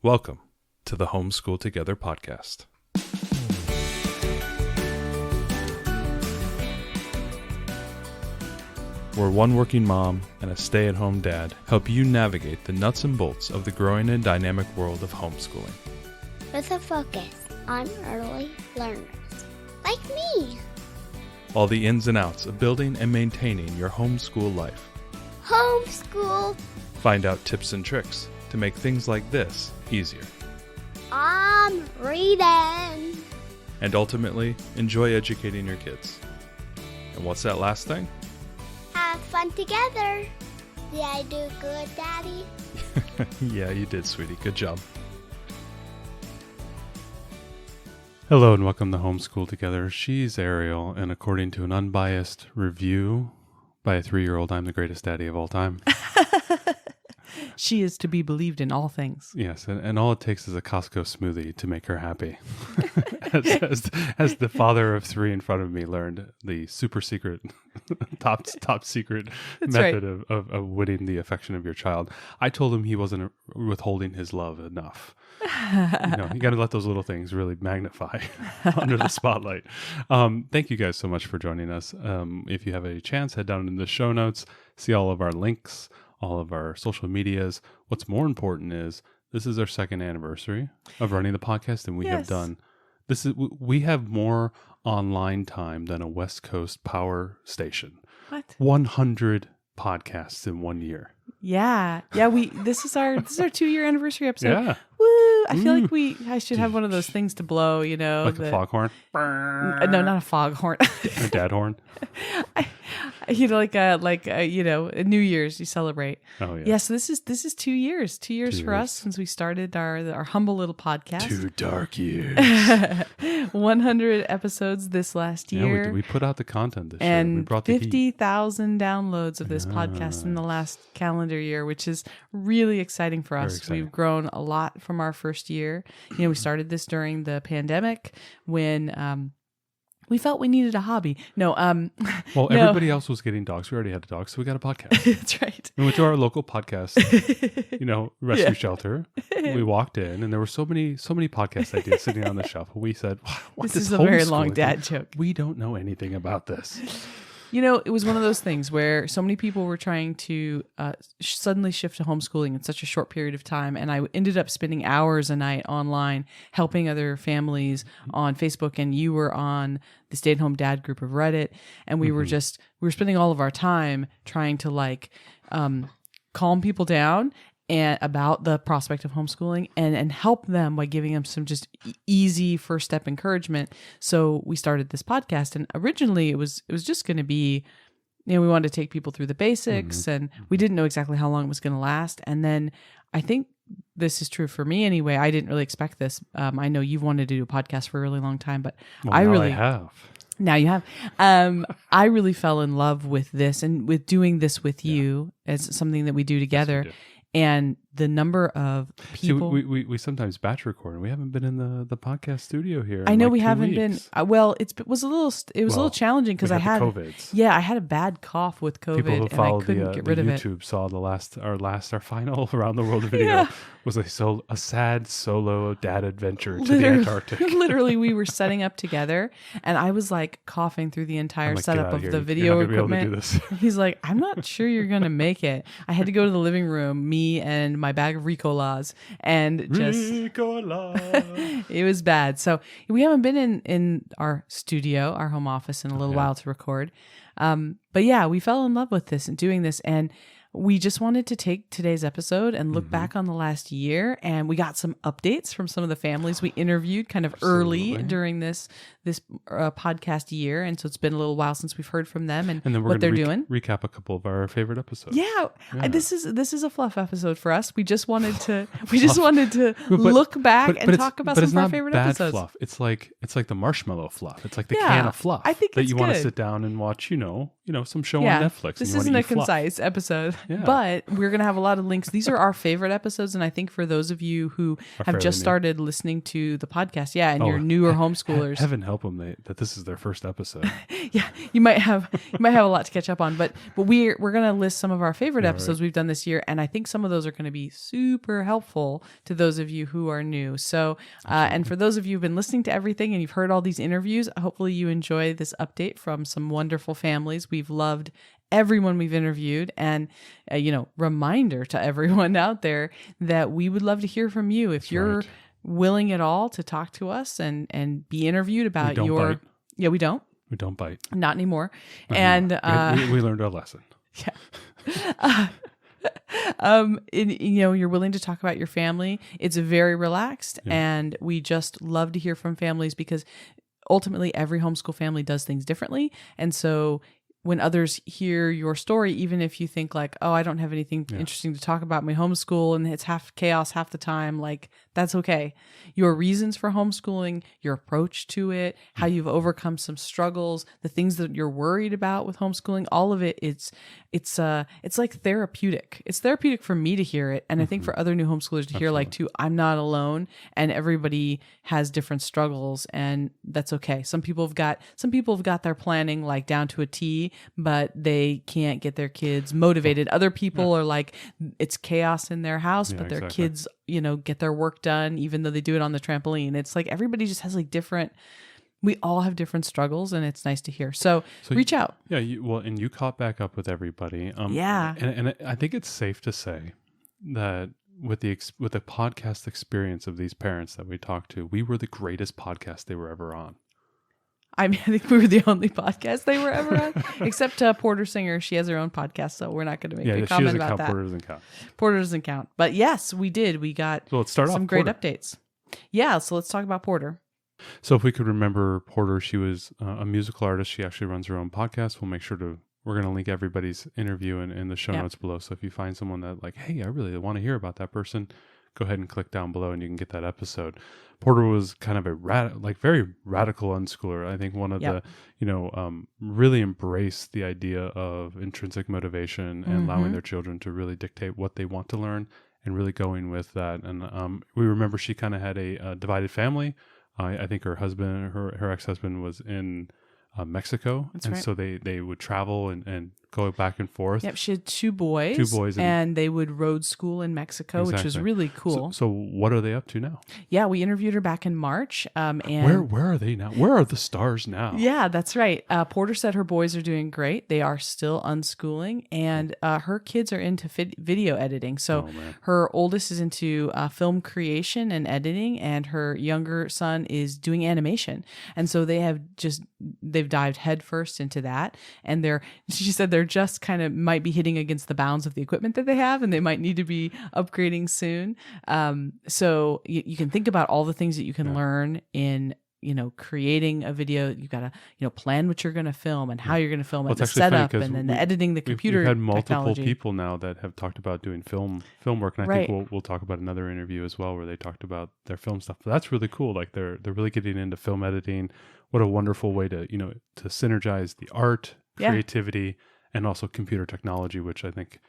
Welcome to the Homeschool Together podcast. Where one working mom and a stay-at-home dad help you navigate the nuts and bolts of the growing and dynamic world of homeschooling. With a focus on early learners, like me. All the ins and outs of building and maintaining your homeschool life. Homeschool. Find out tips and tricks to make things like this easier. I'm reading. And ultimately, enjoy educating your kids. And what's that last thing? Have fun together. Did I do good, Daddy? Yeah, you did, sweetie. Good job. Hello and welcome to Homeschool Together. She's Ariel, and according to an unbiased review by a 3-year-old, I'm the greatest daddy of all time. She is to be believed in all things. Yes, and all it takes is a Costco smoothie to make her happy. as the father of 3 in front of me learned the super secret, top secret That's method right. of winning the affection of your child. I told him he wasn't withholding his love enough. You got to let those little things really magnify under the spotlight. Thank you guys so much for joining us. If you have a chance, head down in the show notes, see all of our links, all of our social medias. What's more important is this is our 2nd anniversary of running the podcast, and we have done this. We have more online time than a West Coast power station. What? 100 podcasts in 1 year. Yeah. This is our 2-year anniversary episode. Yeah. Woo! I feel like I should have one of those things to blow, Like a foghorn? No, not a foghorn. A dad horn? like New Year's you celebrate. Oh yeah. Yeah, so this is 2 years. 2 years for us since we started our humble little podcast. 2 dark years. 100 episodes this last year. Yeah, we put out the content this and year. We brought the heat. 50,000 downloads of this podcast in the last calendar year, which is really exciting for us. exciting. We've grown a lot from our first year. We started this during the pandemic when we felt we needed a hobby. Everybody else was getting dogs. We already had a dog, so we got a podcast. That's right. We went to our local podcast, rescue shelter. We walked in, and there were so many podcast ideas sitting on the shelf. And we said, This is a very long homeschooling dad thing? joke. We don't know anything about this. It was one of those things where so many people were trying to suddenly shift to homeschooling in such a short period of time. And I ended up spending hours a night online helping other families on Facebook. And you were on the stay-at-home dad group of Reddit. And we were spending all of our time trying to calm people down and about the prospect of homeschooling and help them by giving them some just easy first step encouragement. So we started this podcast, and originally it was just going to be, we wanted to take people through the basics, and we didn't know exactly how long it was going to last. And then I think this is true for me anyway. I didn't really expect this. I know you've wanted to do a podcast for a really long time, but I have. Now you have. I really fell in love with this and with doing this with you as something that we do together. Yes, we do. And the number of people. See, we sometimes batch record, and we haven't been in the podcast studio here. I know in we 2 haven't weeks. been. It was a little challenging because I had COVIDs. Yeah, I had a bad cough with COVID, People who and I followed couldn't get rid of it. YouTube saw our final around the world video was a sad solo dad adventure to the Antarctic. Literally, we were setting up together, and I was coughing through the entire setup of the video equipment. Be able to do this. He's like, "I'm not sure you're gonna make it." I had to go to the living room, me and my bag of Ricolas, and just it was bad. So we haven't been in our studio, our home office, in a little while to record. But yeah, we fell in love with this and doing this, and we just wanted to take today's episode and look back on the last year, and we got some updates from some of the families we interviewed kind of early during this podcast year, and so it's been a little while since we've heard from them and then what they're doing. Recap a couple of our favorite episodes. Yeah. This is a fluff episode for us. We just wanted to look back and talk about some of our favorite episodes. Fluff. It's like the marshmallow fluff. It's like the can of fluff. I think that it's you want to good. sit down and watch. Some show on Netflix. This isn't a concise episode. Yeah. But we're going to have a lot of links. These are our favorite episodes. And I think for those of you who have just started listening to the podcast, and you're newer homeschoolers. Heaven help them that this is their first episode. Yeah, you might have a lot to catch up on. But we're going to list some of our favorite episodes we've done this year. And I think some of those are going to be super helpful to those of you who are new. So, and for those of you who've been listening to everything and you've heard all these interviews, hopefully you enjoy this update from some wonderful families. We've loved everyone we've interviewed, and reminder to everyone out there that we would love to hear from you if you're willing at all to talk to us and be interviewed about your. Bite. Yeah, we don't bite, not anymore. And we learned our lesson. Yeah. You're willing to talk about your family. It's very relaxed, and we just love to hear from families because ultimately every homeschool family does things differently. And so when others hear your story, even if you think like, oh, I don't have anything interesting to talk about in my homeschool and it's half chaos half the time, like that's okay. Your reasons for homeschooling, your approach to it, how you've overcome some struggles, the things that you're worried about with homeschooling, all of it, it's like therapeutic. It's therapeutic for me to hear it. And I think for other new homeschoolers to hear like too, I'm not alone and everybody has different struggles and that's okay. Some people have got their planning like down to a T, but they can't get their kids motivated. Other people are like, it's chaos in their house, but their kids, get their work done, even though they do it on the trampoline. It's like everybody just has like we all have different struggles and it's nice to hear. So reach out. Yeah. And you caught back up with everybody. And I think it's safe to say that with the podcast experience of these parents that we talked to, we were the greatest podcast they were ever on. I mean, I think we were the only podcast they were ever on, except Porter Singer. She has her own podcast, so we're not going to make a comment about that. Porter doesn't count. But yes, we did. We got let's start some great updates. Yeah, so let's talk about Porter. So if we could remember Porter, she was a musical artist. She actually runs her own podcast. We're going to link everybody's interview in the show notes below. So if you find someone that like, hey, I really want to hear about that person, go ahead and click down below and you can get that episode. Porter was kind of a very radical unschooler. I think one of the, really embraced the idea of intrinsic motivation and allowing their children to really dictate what they want to learn and really going with that. And we remember she kind of had a divided family. I think her husband, her ex-husband was in Mexico. That's and right. so they would travel and go back and forth. Yep, she had two boys. And they would road school in Mexico, which was really cool. So what are they up to now? Yeah, we interviewed her back in March. And where are they now? Where are the stars now? Yeah, that's right. Porter said her boys are doing great. They are still unschooling, and her kids are into video editing. So her oldest is into film creation and editing, and her younger son is doing animation. And so they've dived headfirst into that. And she said they're just kind of might be hitting against the bounds of the equipment that they have, and they might need to be upgrading soon. So you can think about all the things that you can learn in creating a video. You got to plan what you're going to film and how you're going to film it, the setup, and then the editing, the computer. We've had multiple technology. People now that have talked about doing film work, and I think we'll talk about another interview as well where they talked about their film stuff. But that's really cool. Like they're really getting into film editing. What a wonderful way to to synergize the art, creativity, and also computer technology, which I think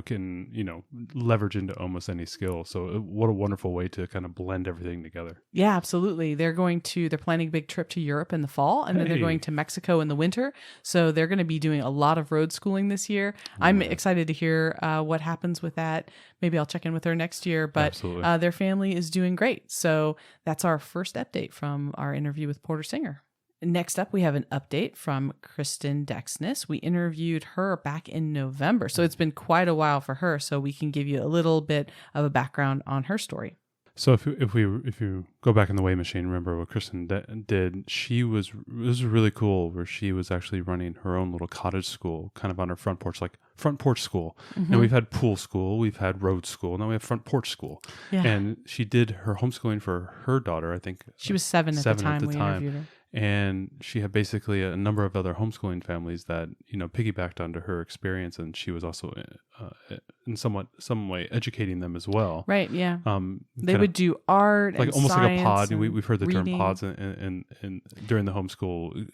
can leverage into almost any skill. So what a wonderful way to kind of blend everything together. Yeah, absolutely. They're planning a big trip to Europe in the fall, and then they're going to Mexico in the winter. So they're going to be doing a lot of road schooling this year. I'm excited to hear what happens with that. Maybe I'll check in with her next year, but their family is doing great. So that's our first update from our interview with Porter Singer. Next up, we have an update from Kristen Dexness. We interviewed her back in November, so it's been quite a while for her, so we can give you a little bit of a background on her story. So if you go back in the Way Machine, remember what Kristen did? It was really cool where she was actually running her own little cottage school, kind of on her front porch, like front porch school. And we've had pool school, we've had road school, now we have front porch school. Yeah. And she did her homeschooling for her daughter. I think she was seven at the time we interviewed her. And she had basically a number of other homeschooling families that, piggybacked onto her experience. And she was also in some way educating them as well. Right. Yeah. They would do art, like and almost like a pod. and We've heard the reading. term pods and during the homeschool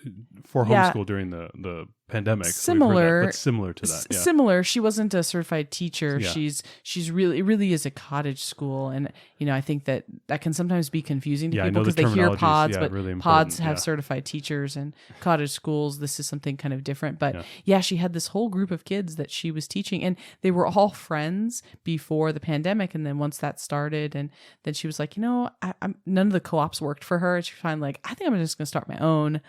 for homeschool during the pandemic. We've heard that, Similar, but similar to that. Yeah. similar. She wasn't a certified teacher. Yeah. She's really, it really is a cottage school, and I think that can sometimes be confusing to Yeah, I people know the because they hear terminology's, pods, yeah, but really pods important, have yeah. certified teachers, and cottage schools, this is something kind of different. But yeah, she had this whole group of kids that she was teaching, and they were all friends before the pandemic, and then once that started, and then she was like, I'm none of the co-ops worked for her, and she finally like, I think I'm just going to start my own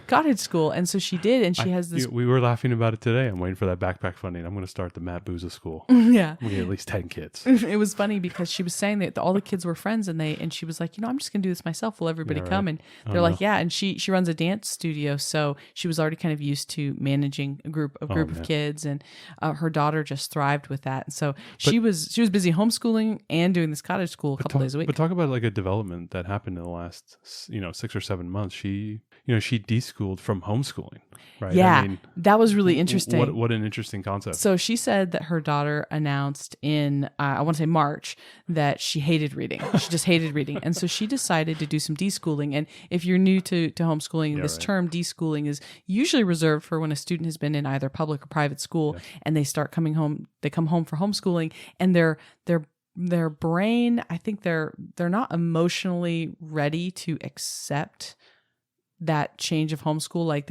cottage school, and so she did, and she has this. We were laughing about it today. I'm waiting for that backpack funding. I'm going to start the Matt Booza school. Yeah. We get at least 10 kids. It was funny because she was saying that all the kids were friends, and she was like, I'm just gonna do this myself. Will everybody come? And they're like, yeah. And she runs a dance studio, so she was already kind of used to managing a group of kids, and her daughter just thrived with that. And so she was busy homeschooling and doing this cottage school a couple days a week. But talk about like a development that happened in the last 6 or 7 months. She deschooled from homeschooling, right? Yeah, I mean, that was really interesting. What an interesting concept. So she said that her daughter announced in, I want to say March, that she hated reading. She just hated reading. And so she decided to do some deschooling. And if you're new to homeschooling, this term deschooling is usually reserved for when a student has been in either public or private school and they start coming home, they come home for homeschooling, and their brain, I think they're not emotionally ready to accept that change of homeschool. Like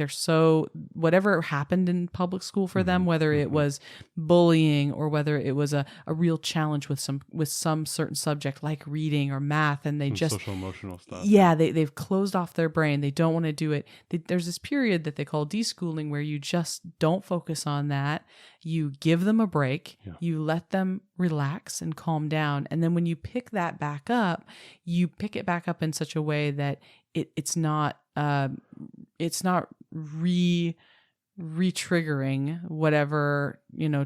whatever happened in public school for them, whether it was bullying or whether it was a real challenge with some certain subject like reading or math, and they just social emotional stuff. Yeah, they've closed off their brain. They don't want to do it. There's this period that they call deschooling where you just don't focus on that. You give them a break. Yeah. You let them relax and calm down. And then when you pick that back up, you pick it back up in such a way that it's not re-triggering whatever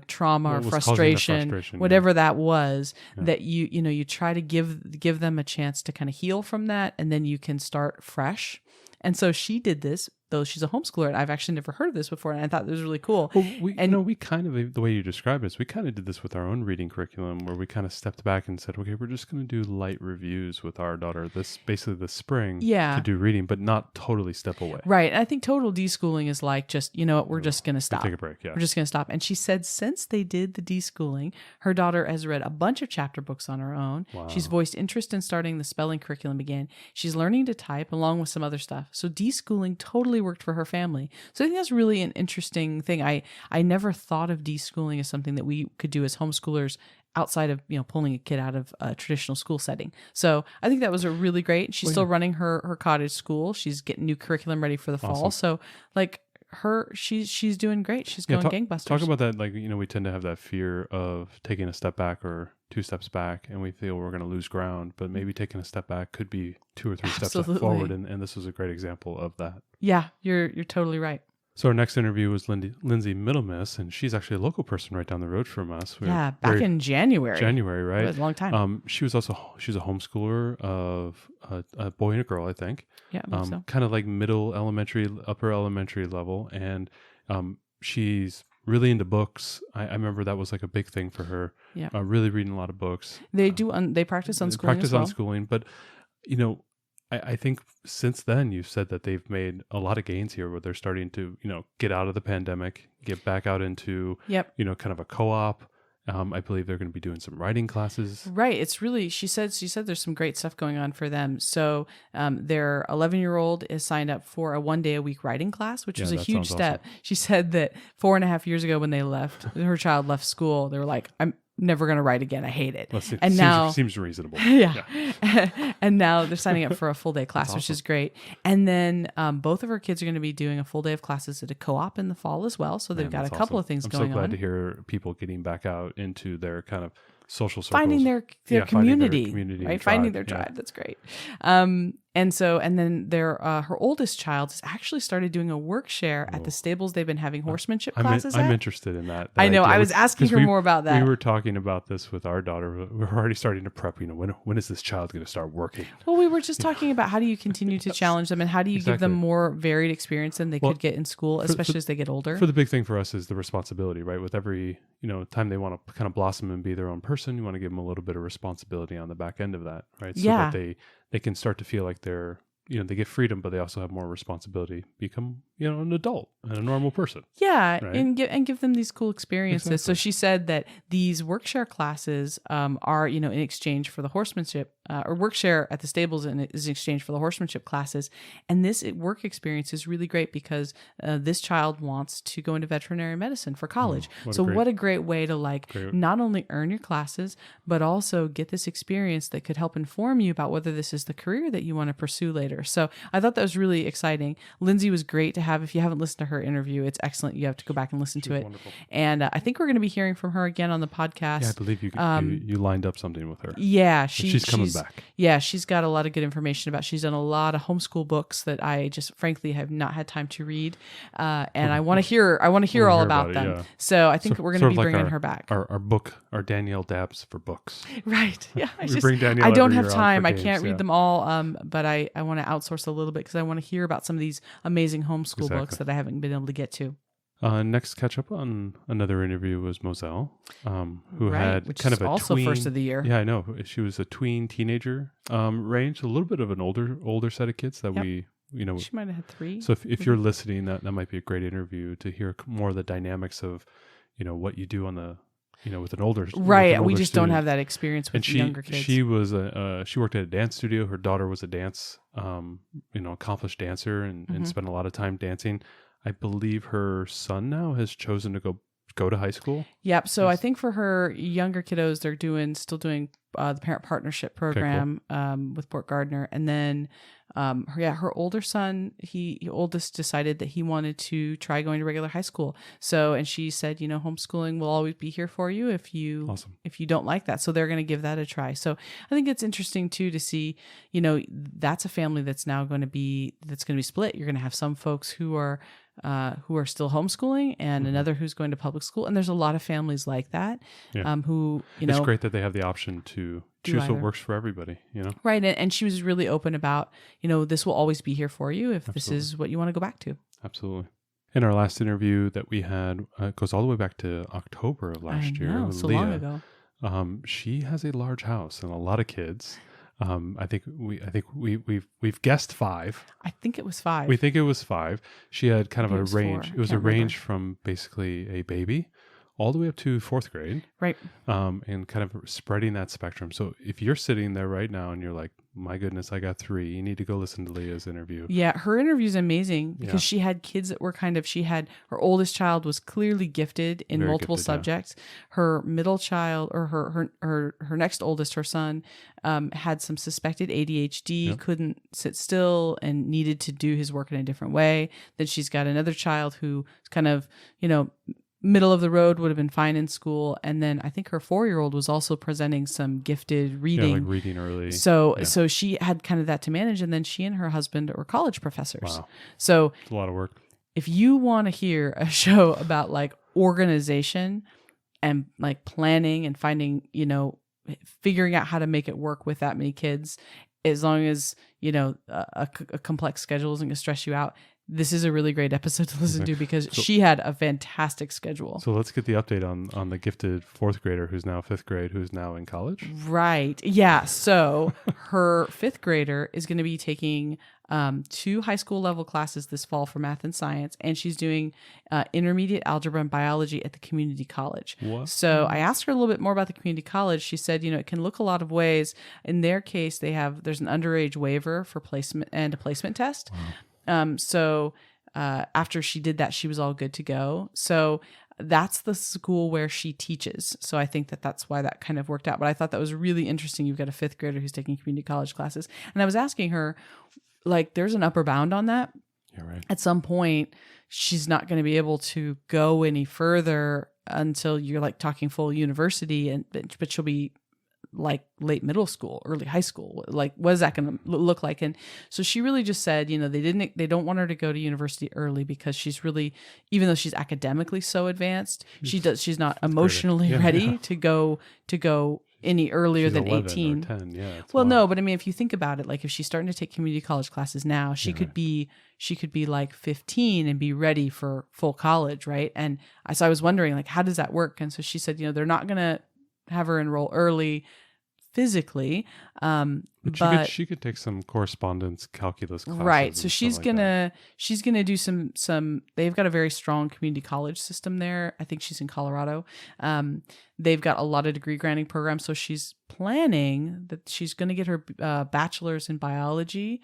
trauma or frustration, whatever that was, that you try to give them a chance to kind of heal from that, and then you can start fresh. And so she did this, though she's a homeschooler, and I've actually never heard of this before, and I thought it was really cool. Well, we kind of, the way you describe it is, we kind of did this with our own reading curriculum, where we kind of stepped back and said, okay, we're just going to do light reviews with our daughter this spring to do reading, but not totally step away. Right. And I think total deschooling is like, just, we're just going to stop. Take a break, yeah. We're just going to stop. And she said since they did the deschooling, her daughter has read a bunch of chapter books on her own. Wow. She's voiced interest in starting the spelling curriculum again. She's learning to type along with some other stuff. So deschooling totally worked for her family. So I think that's really an interesting thing. I never thought of deschooling as something that we could do as homeschoolers outside of pulling a kid out of a traditional school setting. So I think that was a really great. She's still running her cottage school. She's getting new curriculum ready for the fall. So like she's doing great. She's going gangbusters. Talk about that. Like, we tend to have that fear of taking a step back or 2 steps back, and we feel we're going to lose ground, but maybe taking a step back could be 2 or 3 steps forward. And this was a great example of that. Yeah, you're totally right. So our next interview was Lindsay Middlemiss, and she's actually a local person right down the road from us. Back in January. Right? It was a long time. She's a homeschooler of a boy and a girl, I think. Yeah, I think so. Kind of like middle elementary, upper elementary level, and she's really into books. I remember that was like a big thing for her. Yeah, really reading a lot of books. They they practice unschooling as well. Unschooling, but I think since then you've said that they've made a lot of gains here, where they're starting to, get out of the pandemic, get back out into, kind of a co-op. I believe they're going to be doing some writing classes. Right. It's really, she said there's some great stuff going on for them. So their 11-year-old is signed up for a 1-day-a-week writing class, which was a huge step. Awesome. She said that 4.5 years ago when they left, her child left school, they were like, I'm never going to write again. I hate it. Well, now seems reasonable. Yeah. And now they're signing up for a full day class, which is great. And then both of her kids are going to be doing a full day of classes at a co-op in the fall as well. So they've got a couple of things going on. I'm so glad to hear people getting back out into their kind of social circles. Finding their community, right? Finding their tribe. That's great. And then her oldest child has actually started doing a work share at the stables they've been having horsemanship classes I'm interested in that. I know. I was asking her more about that. We were talking about this with our daughter. We're already starting to prep, when is this child going to start working? Well, we were just talking about how do you continue to challenge them, and how do you give them more varied experience than they could get in school, especially as they get older. For the big thing for us is the responsibility, right? With every, time they want to kind of blossom and be their own person, you want to give them a little bit of responsibility on the back end of that, right? So that they can start to feel like they're they get freedom, but they also have more responsibility, become, an adult and a normal person. Yeah, Right? and give them these cool experiences. Exactly. So she said that these workshare classes are, in exchange for the horsemanship, or workshare at the stables is in exchange for the horsemanship classes. And this work experience is really great because this child wants to go into veterinary medicine for college. What a great way to not only earn your classes, but also get this experience that could help inform you about whether this is the career that you want to pursue later. So I thought that was really exciting. Lindsay was great to have. If you haven't listened to her interview, it's excellent. You have to go back and listen to it. Wonderful. And I think we're going to be hearing from her again on the podcast. Yeah, I believe you lined up something with her. Yeah, she's coming back. Yeah, she's got a lot of good information about. She's done a lot of homeschool books that I just frankly have not had time to read, and I want to hear. I want to hear all about them. Yeah. So I think we're going to be bringing her back. Our Danielle Dabs for books. Right. Yeah. Bring Danielle. I don't have every year time. on I for can't games, read them all. But I want to outsource a little bit because I want to hear about some of these amazing homeschool books that I haven't been able to get to. Next catch up on another interview was Moselle, who had which kind is of a also tween, first of the year. Yeah, I know. She was a tween teenager range, a little bit of an older set of kids that we, she might have had 3. So if you're listening, that might be a great interview to hear more of the dynamics of, what you do on the, with an older right. We just don't have that experience with younger kids. She was she worked at a dance studio. Her daughter was a dance, accomplished dancer and spent a lot of time dancing. I believe her son now has chosen to go to high school. Yep. So I think for her younger kiddos, they're still doing the parent partnership program with Port Gardner, and then her older son, oldest decided that he wanted to try going to regular high school. So, and she said, homeschooling will always be here for you if you don't like that. So they're going to give that a try. So I think it's interesting too to see, that's a family that's now going to be split. You're going to have some folks who are still homeschooling and another who's going to public school. And there's a lot of families like that, who, it's great that they have the option to choose what works for everybody, Right. And she was really open about, this will always be here for you if this is what you want to go back to. Absolutely. In our last interview that we had, goes all the way back to October of last year. So Leah, long ago. She has a large house and a lot of kids. I think we've guessed 5. I think it was 5. We think it was 5. She had kind of a range. 4. It was a range from basically a baby all the way up to 4th grade. Right. And kind of spreading that spectrum. So if you're sitting there right now and you're like, my goodness, I got 3, you need to go listen to Leah's interview. Yeah, her interview is amazing because she had kids that were her oldest child was clearly gifted in Very multiple gifted, subjects. Her middle child, or her next oldest, her son, had some suspected ADHD, couldn't sit still and needed to do his work in a different way. Then she's got another child who kind of, middle of the road, would have been fine in school. And then I think her 4-year-old was also presenting some gifted reading. Yeah, like reading early. So she had kind of that to manage. And then she and her husband were college professors. Wow. So it's a lot of work. If you want to hear a show about organization and planning and finding, figuring out how to make it work with that many kids, as long as, a complex schedule isn't going to stress you out, this is a really great episode to listen to because she had a fantastic schedule. So let's get the update on the gifted 4th grader who's now 5th grade, who's now in college. Right. Yeah. So her 5th grader is going to be taking 2 high school level classes this fall for math and science, and she's doing intermediate algebra and biology at the community college. What? So I asked her a little bit more about the community college. She said, it can look a lot of ways. In their case, there's an underage waiver for placement and a placement test. Wow. So after she did that, she was all good to go. So that's the school where she teaches. So I think that's why that kind of worked out. But I thought that was really interesting. You've got a 5th grader who's taking community college classes. And I was asking her, there's an upper bound on that. Yeah, right. At some point, she's not going to be able to go any further until you're talking full university, but she'll be late middle school, early high school. What is that going to look like? And so she really just said, they don't want her to go to university early because she's really, even though she's academically so advanced, she's not emotionally ready to go any earlier than 18. 10. Yeah, well, no, but I mean, if you think about it, if she's starting to take community college classes now, she could be 15 and be ready for full college, right? And so I was wondering, how does that work? And so she said, they're not going to have her enroll early. physically. But she could take some correspondence calculus classes. Right. So and she's stuff like that. gonna do some. They've got a very strong community college system there. I think she's in Colorado. They've got a lot of degree granting programs. So she's planning that she's going to get her bachelor's in biology.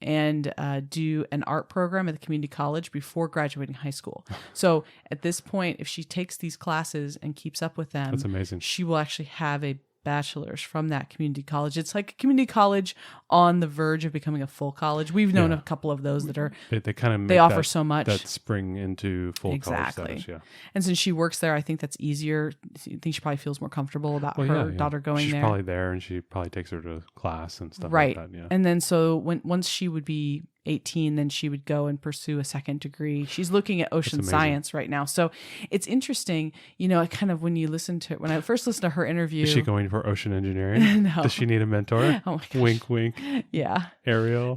And do an art program at the community college before graduating high school. So at this point, if she takes these classes and keeps up with them, That's amazing. she will actually have a bachelor's from that community college. It's like a community college on the verge of becoming a full collge. We've known a couple of those that are They kind of they offer so much that spring into full exactly. college status. Yeah. And since she works there, I think that's easier. I think she probably feels more comfortable about her daughter going She's there. probably there, and she probably takes her to class and stuff Right. like that. Yeah. And then so once she would be 18, then she would go and pursue a second degree. She's looking at ocean science right now. So it's interesting, I kind of, when I first listened to her interview. Is she going for ocean engineering? No. Does she need a mentor? Oh my gosh. Wink, wink. Yeah. Ariel.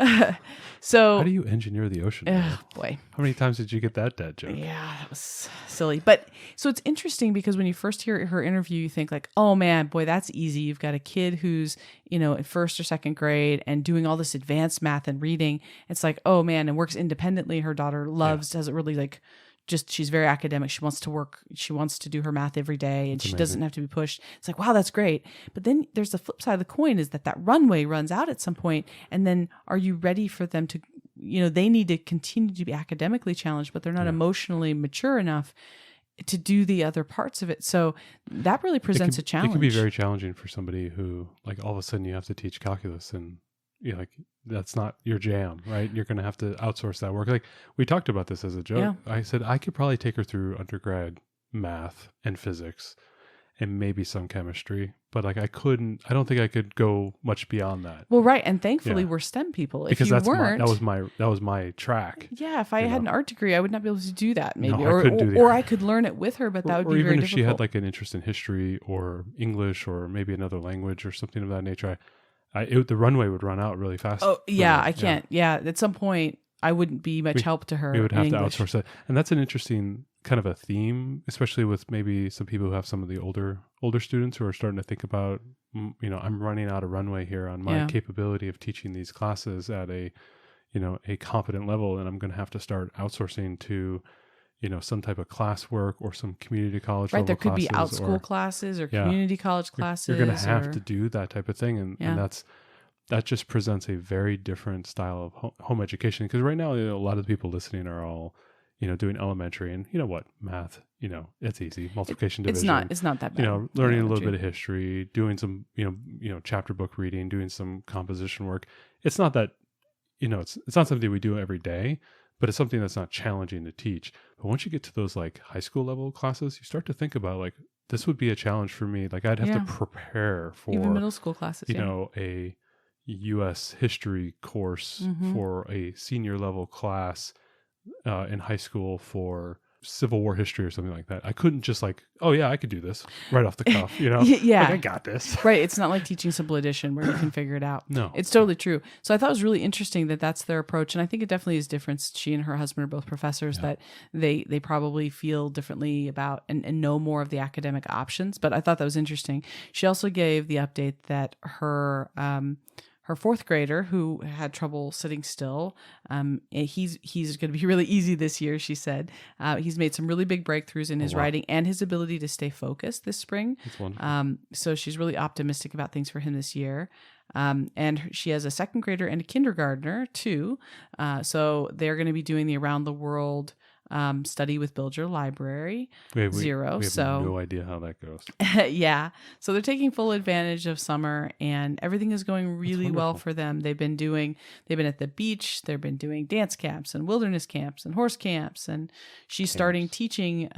So How do you engineer the ocean? oh boy. How many times did you get that dad joke? Yeah, that was silly. But so it's interesting because when you first hear her interview, you think like, oh man, boy, that's easy. You've got a kid who's, in first or second grade and doing all this advanced math and reading. It's like, oh man, and works independently. Her daughter doesn't really like, she's very academic. She wants to work. She wants to do her math every day and she doesn't have to be pushed. It's like, wow, that's great. But then there's the flip side of the coin is that runway runs out at some point. And then are you ready for them to, they need to continue to be academically challenged, but they're not emotionally mature enough to do the other parts of it. So that really presents a challenge. It can be very challenging for somebody who, like, all of a sudden you have to teach calculus and like that's not your jam, right? You're going to have to outsource that work. Like we talked about this as a joke. Yeah. I said I could probably take her through undergrad math and physics and maybe some chemistry, but like I don't think I could go much beyond that. Well, right. And thankfully we're STEM people. If because you that was my track. Yeah. If I had an art degree, I would not be able to do that maybe. No, or I could learn it with her, but that would be very difficult. Or even if she had like an interest in history or English or maybe another language or something of that nature, the runway would run out really fast. Oh yeah. I can't. Yeah. At some point I wouldn't be much help to her. We would have to English. outsource it. And that's an interesting kind of a theme, especially with maybe some people who have some of the older students who are starting to think about, I'm running out of runway here on my capability of teaching these classes at a competent level. And I'm going to have to start outsourcing to, some type of classwork or some community college level there could classes. be out school classes or community college classes. You're going to have to do that type of thing. And that just presents a very different style of home education. Because right now, a lot of the people listening are all, doing elementary and math, it's easy. Multiplication, division. It's not that bad. Learning a little bit of history, doing some, chapter book reading, doing some composition work. It's not that, it's not something we do every day, but it's something that's not challenging to teach. But once you get to those like high school level classes, you start to think about like, this would be a challenge for me. Like I'd have to prepare for even middle school classes, a U.S. history course for a senior level class in high school for Civil War history or something like that. I couldn't just like, oh yeah, I could do this right off the cuff, Yeah. Like, I got this. Right. It's not like teaching simple addition where you can figure it out. No. It's totally true. So I thought it was really interesting that that's their approach. And I think it definitely is different. She and her husband are both professors that they probably feel differently about and know more of the academic options. But I thought that was interesting. She also gave the update that her fourth grader who had trouble sitting still, he's going to be really easy this year, she said. He's made some really big breakthroughs in his writing and his ability to stay focused this spring. That's wonderful. So she's really optimistic about things for him this year. And she has a second grader and a kindergartner too. So they're going to be doing the Around the World study with Build Your Library. Zero. We have so no idea how that goes. Yeah. So they're taking full advantage of summer and everything is going really well for them. They've been at the beach. They've been doing dance camps and wilderness camps and horse camps. And she's starting teaching,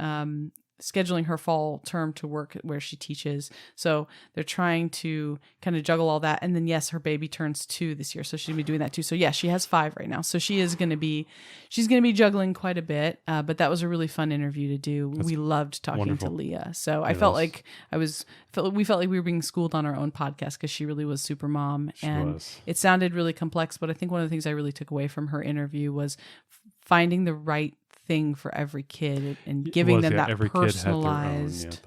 scheduling her fall term to work where she teaches. So they're trying to kind of juggle all that. And then, yes, her baby turns 2 this year. So she's going to be doing that too. So yeah, she has 5 right now. So she's going to be juggling quite a bit. But that was a really fun interview to do. We loved talking to Leah. So I felt like we felt like we were being schooled on our own podcast because she really was super mom. It sounded really complex. But I think one of the things I really took away from her interview was finding the right thing for every kid and giving them that personalized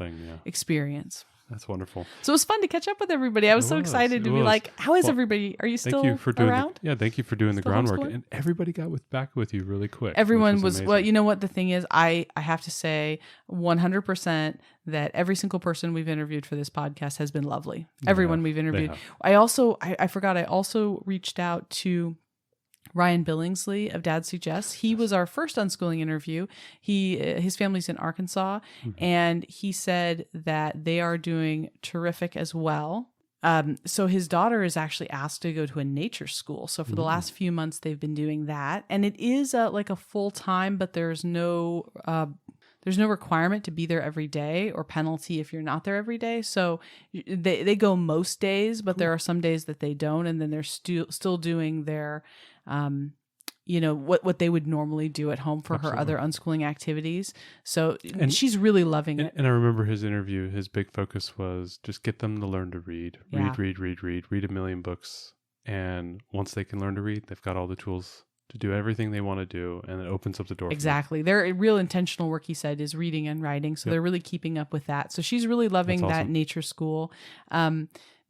experience. That's wonderful. So it was fun to catch up with everybody. I was so excited to be like, how is everybody? Are you still thank you for doing around? thank you for doing the Still groundwork. homeschooling? And everybody got back with you really quick. Everyone which was, amazing. well, you know what the thing is? I have to say 100% that every single person we've interviewed for this podcast has been lovely. Everyone we've interviewed. I forgot, I also reached out to Ryan Billingsley of Dad Suggests. He was our first unschooling interview. His family's in Arkansas, and he said that they are doing terrific as well. So his daughter is actually asked to go to a nature school. So for the last few months, they've been doing that, and it is like a full time, but there's no requirement to be there every day or penalty if you're not there every day. So they go most days, but there are some days that they don't, and then they're still doing their what they would normally do at home for her other unschooling activities. So she's really loving it. And I remember his interview, his big focus was just get them to learn to read. Read a million books. And once they can learn to read, they've got all the tools to do everything they want to do, and it opens up the door. Exactly. Their real intentional work, he said, is reading and writing. So they're really keeping up with that. So she's really loving that nature school.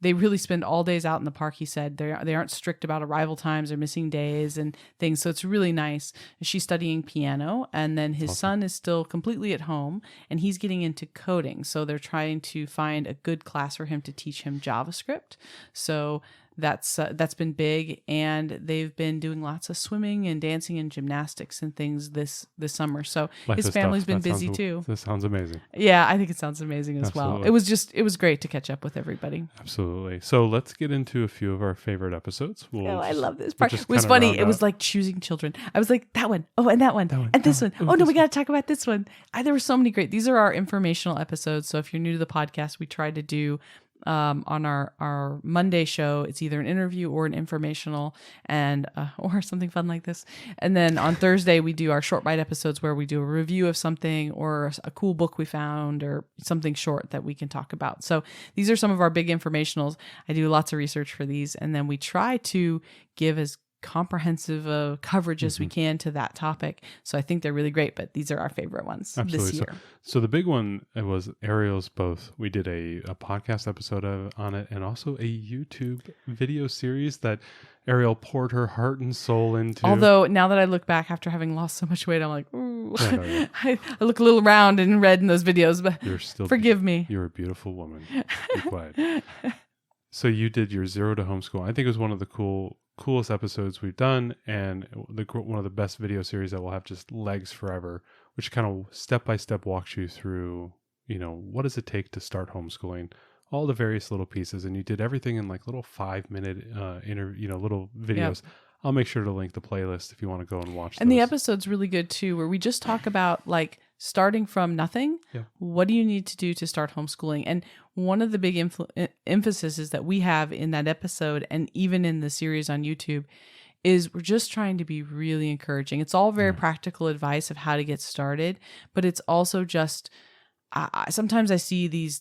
They really spend all days out in the park, he said. They aren't strict about arrival times or missing days and things. So it's really nice. She's studying piano, and then his son is still completely at home, and he's getting into coding. So they're trying to find a good class for him to teach him JavaScript. So that's been big, and they've been doing lots of swimming and dancing and gymnastics and things this summer. So his family's been busy too. This sounds amazing. Yeah, I think it sounds amazing as well. It was great to catch up with everybody. Absolutely. So let's get into a few of our favorite episodes. I love this part. It was funny. It was like choosing children. I was like, that one. Oh, and that one. And this one. Oh, no, we got to talk about this one. There were so many great. These are our informational episodes. So if you're new to the podcast, we try to do on our Monday show, it's either an interview or an informational and or something fun like this. And then on Thursday, we do our short bite episodes where we do a review of something or a cool book we found or something short that we can talk about. So these are some of our big informationals. I do lots of research for these, and then we try to give as comprehensive coverage as we can to that topic. So I think they're really great, but these are our favorite ones this year. So the big one, it was Ariel's both. We did a podcast episode on it, and also a YouTube video series that Ariel poured her heart and soul into. Although now that I look back after having lost so much weight, I'm like, ooh, I look a little round and red in those videos, but you're still forgive me. You're a beautiful woman. Be quiet. So you did your 0 to homeschool. I think it was one of the coolest episodes we've done, and one of the best video series that will have just legs forever, which kind of step by step walks you through, what does it take to start homeschooling, all the various little pieces, and you did everything in like little 5-minute little videos. Yep. I'll make sure to link the playlist if you want to go and watch. And the episode's really good too, where we just talk about like starting from nothing. Yeah. What do you need to do to start homeschooling? And one of the big emphases that we have in that episode, and even in the series on YouTube, is we're just trying to be really encouraging. It's all very practical advice of how to get started, but it's also just sometimes I see these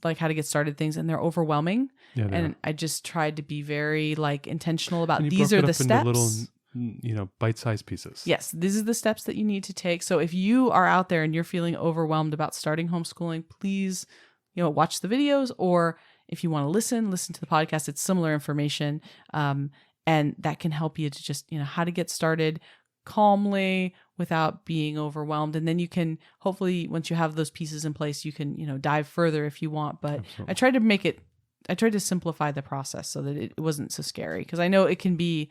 like how to get started things, and they're overwhelming. Yeah, and I just tried to be very like intentional about these are the steps. Little, bite-sized pieces. Yes, these are the steps that you need to take. So if you are out there and you're feeling overwhelmed about starting homeschooling, please, watch the videos, or if you want to listen to the podcast. It's similar information, and that can help you to just, how to get started calmly without being overwhelmed. And then you can, hopefully, once you have those pieces in place, you can, dive further if you want. But absolutely. I tried to simplify the process so that it wasn't so scary, because I know it can be,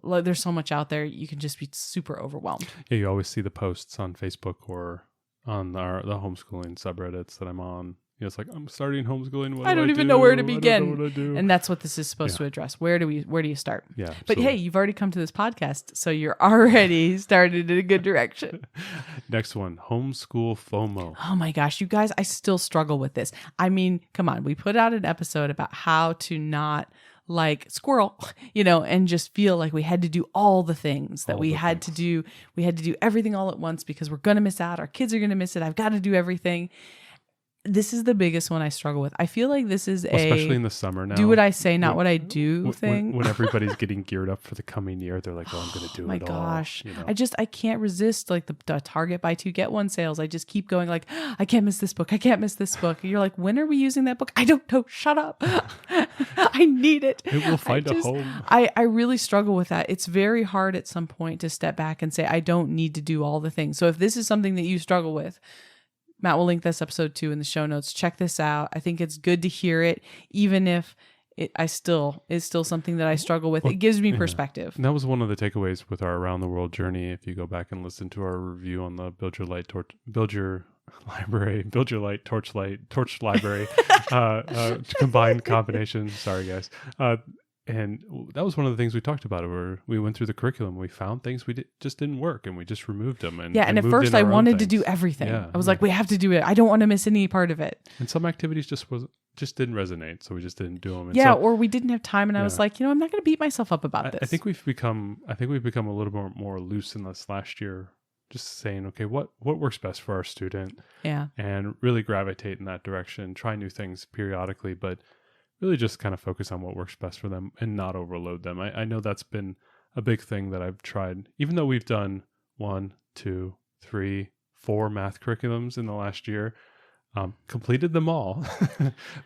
there's so much out there, you can just be super overwhelmed. Yeah, you always see the posts on Facebook or on the homeschooling subreddits that I'm on. It's like, I'm starting homeschooling. I don't even know where to begin. I don't know what to do. And that's what this is supposed to address. Where do you start? Yeah. Absolutely. But hey, you've already come to this podcast, so you're already started in a good direction. Next one, Homeschool Fomo. Oh my gosh, you guys, I still struggle with this. I mean, come on, we put out an episode about how to not like squirrel, and just feel like we had to do all the things that we had to do. We had to do everything all at once because we're going to miss out. Our kids are going to miss it. I've got to do everything. This is the biggest one I struggle with. I feel like this is especially in the summer now. Do what I say, not what I do thing. When everybody's getting geared up for the coming year, they're like, "Oh, I'm going to do my it gosh. all." You know? I can't resist like the Target buy 2 get 1 sales. I just keep going like, I can't miss this book. I can't miss this book. And you're like, when are we using that book? I don't know. Shut up. I need it. It will find a home. I really struggle with that. It's very hard at some point to step back and say, I don't need to do all the things. So if this is something that you struggle with, Matt will link this episode 2 in the show notes. Check this out. I think it's good to hear it, even if it's still something that I struggle with. It gives me perspective. And that was one of the takeaways with our Around the World journey. If you go back and listen to our review on the Build Your Light Torch Library, combined combination. Sorry, guys. And that was one of the things we talked about. Where we went through the curriculum, we found things just didn't work, and we just removed them. And at first I wanted to do everything. I was like, we have to do it. I don't want to miss any part of it. And some activities just didn't resonate, so we just didn't do them. And or we didn't have time, and I was like, I'm not going to beat myself up about this. I think we've become a little bit more loose in this last year. Just saying, okay, what works best for our student? Yeah, and really gravitate in that direction. Try new things periodically, but really just kind of focus on what works best for them and not overload them. I know that's been a big thing that I've tried, even though we've done 1, 2, 3, 4 math curriculums in the last year, completed them all.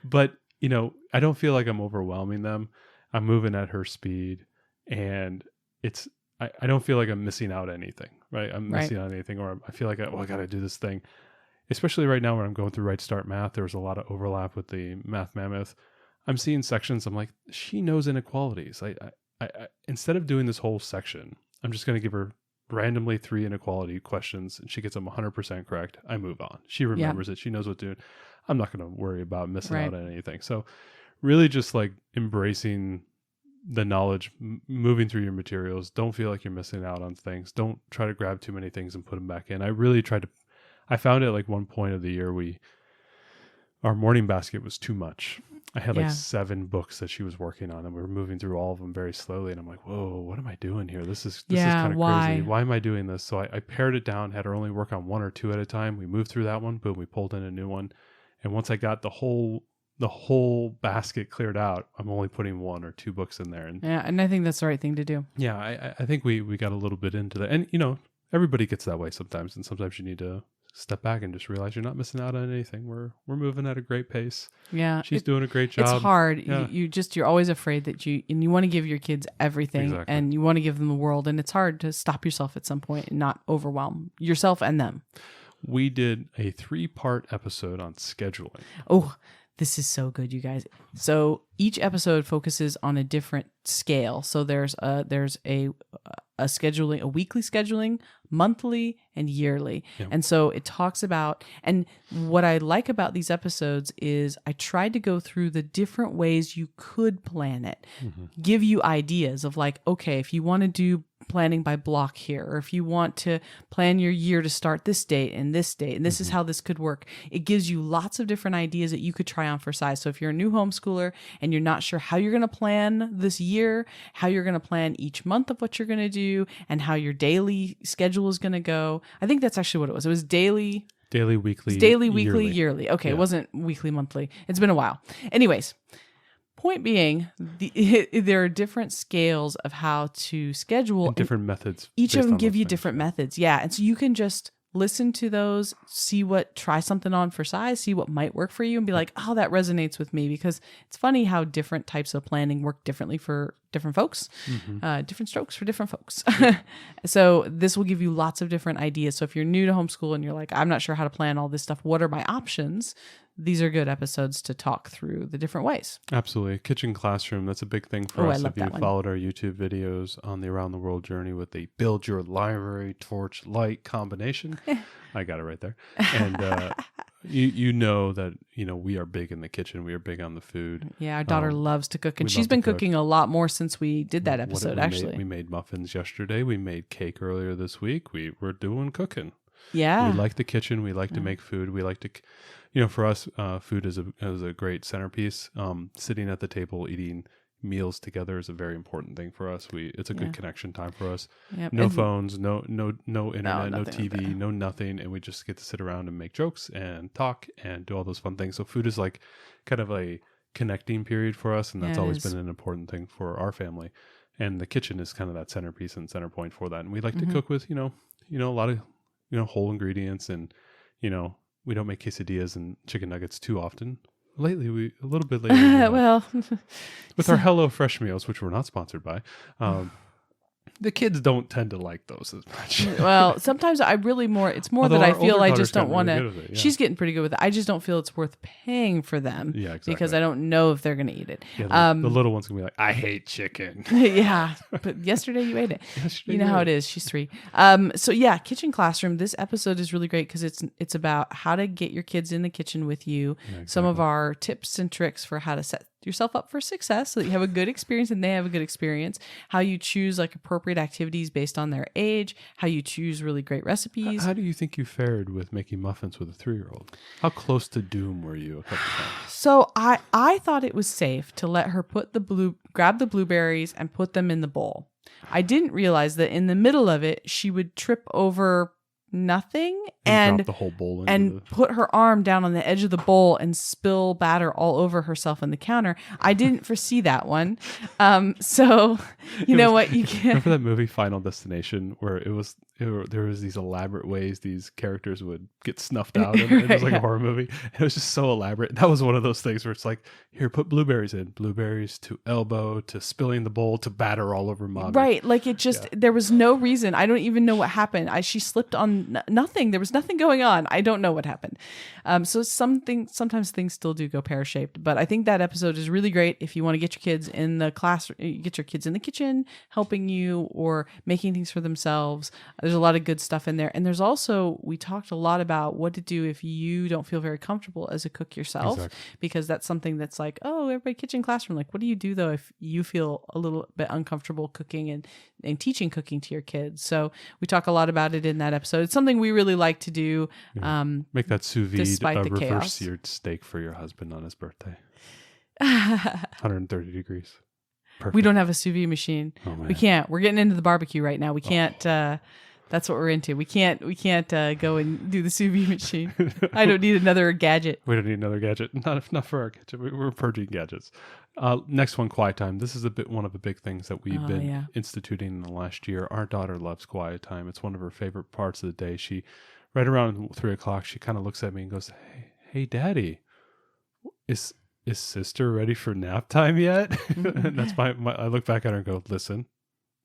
But, I don't feel like I'm overwhelming them. I'm moving at her speed, and I don't feel like I'm missing out anything, right? I'm missing out anything, or I feel like, I got to do this thing. Especially right now when I'm going through Right Start Math, there was a lot of overlap with the Math Mammoth. I'm seeing sections. I'm like, she knows inequalities. I instead of doing this whole section, I'm just going to give her randomly 3 inequality questions, and she gets them 100% correct. I move on. She remembers it. She knows what to do. I'm not going to worry about missing out on anything. So really just like embracing the knowledge, moving through your materials. Don't feel like you're missing out on things. Don't try to grab too many things and put them back in. I found at like one point of the year, our morning basket was too much. I had like 7 books that she was working on, and we were moving through all of them very slowly. And I'm like, whoa, what am I doing here? This is kind of crazy. Why am I doing this? So I pared it down, had her only work on 1 or 2 at a time. We moved through that one, boom, we pulled in a new one. And once I got the whole basket cleared out, I'm only putting 1 or 2 books in there. And I think that's the right thing to do. Yeah, I think we got a little bit into that. And, everybody gets that way sometimes. And sometimes you need to step back and just realize you're not missing out on anything. We're moving at a great pace. Yeah. She's doing a great job. It's hard. Yeah. You're always afraid that you want to give your kids everything, exactly. and you want to give them the world. And it's hard to stop yourself at some point and not overwhelm yourself and them. We did a 3-part episode on scheduling. Oh, this is so good, you guys. So each episode focuses on a different scale. So there's a scheduling, a weekly scheduling, monthly, and yearly. Yep. And so it talks about, and what I like about these episodes is I tried to go through the different ways you could plan it, give you ideas of like, okay, if you want to do planning by block here, or if you want to plan your year to start this date, and this is how this could work. It gives you lots of different ideas that you could try on for size. So if you're a new homeschooler and you're not sure how you're going to plan this year, how you're going to plan each month of what you're going to do, and how your daily schedule is going to go. I think that's actually what it was. It was daily, weekly, yearly. Okay, yeah. It wasn't weekly, monthly. It's been a while. Anyways, point being, there are different scales of how to schedule. And different methods. Each of them give you different methods. Yeah. And so you can just listen to those, try something on for size, see what might work for you, and be like, oh, that resonates with me. Because it's funny how different types of planning work differently for different folks, different strokes for different folks. So this will give you lots of different ideas. So if you're new to homeschool and you're like, I'm not sure how to plan all this stuff, what are my options? These are good episodes to talk through the different ways. Absolutely. Kitchen classroom, that's a big thing for us. If you followed our YouTube videos on the Around the World journey with the Build Your Library Torch Light combination. I got it right there. And you know that, we are big in the kitchen. We are big on the food. Yeah, our daughter loves to cook, and she's been cooking a lot more since we did that episode, actually. We made muffins yesterday. We made cake earlier this week. We're doing cooking. Yeah. We like the kitchen. We like to make food. We like to... for us, food is a great centerpiece. Sitting at the table, eating meals together is a very important thing for us. It's a good connection time for us. Yep. No And- phones, no internet, no nothing like TV, that. no nothing, and we just get to sit around and make jokes and talk and do all those fun things. So food is like kind of a connecting period for us, and that's Yeah, it always is. been an important thing for our family. And the kitchen is kind of that centerpiece and center point for that. And we like Mm-hmm. to cook with a lot of whole ingredients, and we don't make quesadillas and chicken nuggets too often. Lately, a little bit lately, we have. Well, With our Hello Fresh meals, which we're not sponsored by, the kids don't tend to like those as much. well, sometimes it's more Although that I our feel older I daughter's just don't gotten want really to. good with it, yeah. She's getting pretty good with it. I just don't feel it's worth paying for them. Yeah, exactly. Because I don't know if they're going to eat it. Yeah, the little one's gonna be like, I hate chicken. Yeah, but yesterday you ate it. Yesterday You know you how ate it is. She's 3. So yeah, kitchen classroom. This episode is really great because it's about how to get your kids in the kitchen with you. Yeah, Some of exactly. our tips and tricks for how to set yourself up for success so that you have a good experience and they have a good experience. How you choose like appropriate activities based on their age. How you choose really great recipes. How do you think you fared with making muffins with a 3-year-old? How close to doom were you a couple times? So I thought it was safe to let her grab the blueberries and put them in the bowl. I didn't realize that in the middle of it, she would trip over nothing And and drop the whole bowl into and put her arm down on the edge of the bowl and spill batter all over herself on the counter. I didn't foresee that one. So you know what? You can Remember that movie Final Destination where there was these elaborate ways these characters would get snuffed out, and it was like a horror movie. It was just so elaborate. That was one of those things where it's like, here, put blueberries in, blueberries to elbow to spilling the bowl to batter all over mommy. Right. Like it just, there was no reason. I don't even know what happened. She slipped on nothing. There was nothing going on. I don't know what happened. So sometimes things still do go pear-shaped, but I think that episode is really great if you want to get your kids in the classroom, get your kids in the kitchen, helping you or making things for themselves. There's a lot of good stuff in there. And there's also, we talked a lot about what to do if you don't feel very comfortable as a cook yourself, Exactly. because that's something that's like, oh, everybody kitchen classroom. Like, what do you do though if you feel a little bit uncomfortable cooking and teaching cooking to your kids? So we talk a lot about it in that episode. It's something we really like to do. Make that sous vide Despite the reverse chaos. seared steak for your husband on his birthday. 130 degrees. Perfect. We don't have a sous vide machine. Oh, man. We can't. We're getting into the barbecue right now. We can't. That's what we're into. We can't go and do the sous vide machine. I don't need another gadget. We don't need another gadget. Not for our kitchen. We're purging gadgets. Next one, quiet time. This is one of the big things that we've been instituting in the last year. Our daughter loves quiet time. It's one of her favorite parts of the day. She, right around 3:00, she kind of looks at me and goes, "Hey, Daddy, is sister ready for nap time yet?" And that's my. I look back at her and go, "Listen,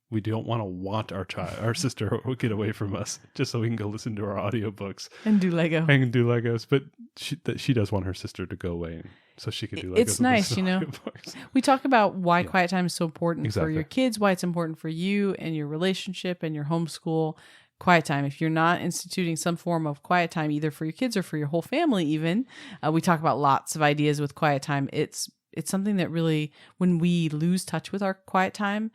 we don't want our sister to get away from us just so we can go listen to our audiobooks And do Lego. and do Legos." But she does want her sister to go away so she can do Legos. It's and nice, listen to you know. audiobooks. We talk about why quiet time is so important for your Exactly. kids, why it's important for you and your relationship and your homeschool. Quiet time. If you're not instituting some form of quiet time, either for your kids or for your whole family, even, we talk about lots of ideas with quiet time. It's something that really, when we lose touch with our quiet time,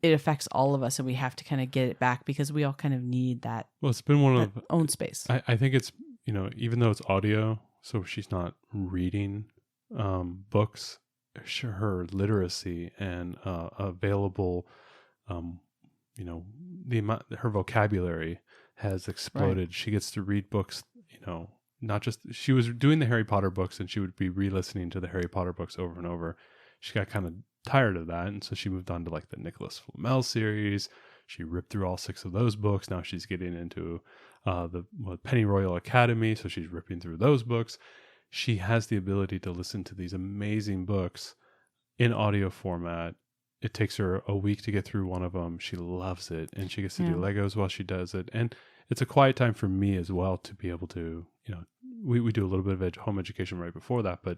it affects all of us, and we have to kind of get it back because we all kind of need that Well, it's been one of own space. I think it's, even though it's audio, so she's not reading books, her literacy and available, the amount, her vocabulary has exploded. Right. She gets to read books, not just, she was doing the Harry Potter books and she would be re-listening to the Harry Potter books over and over. She got kind of tired of that. And so she moved on to like the Nicholas Flamel series. She ripped through all 6 of those books. Now she's getting into the Pennyroyal Academy. So she's ripping through those books. She has the ability to listen to these amazing books in audio format. It takes her a week to get through one of them. She loves it. And she gets to do Legos while she does it. And it's a quiet time for me as well to be able to, we do a little bit of home education right before that. But,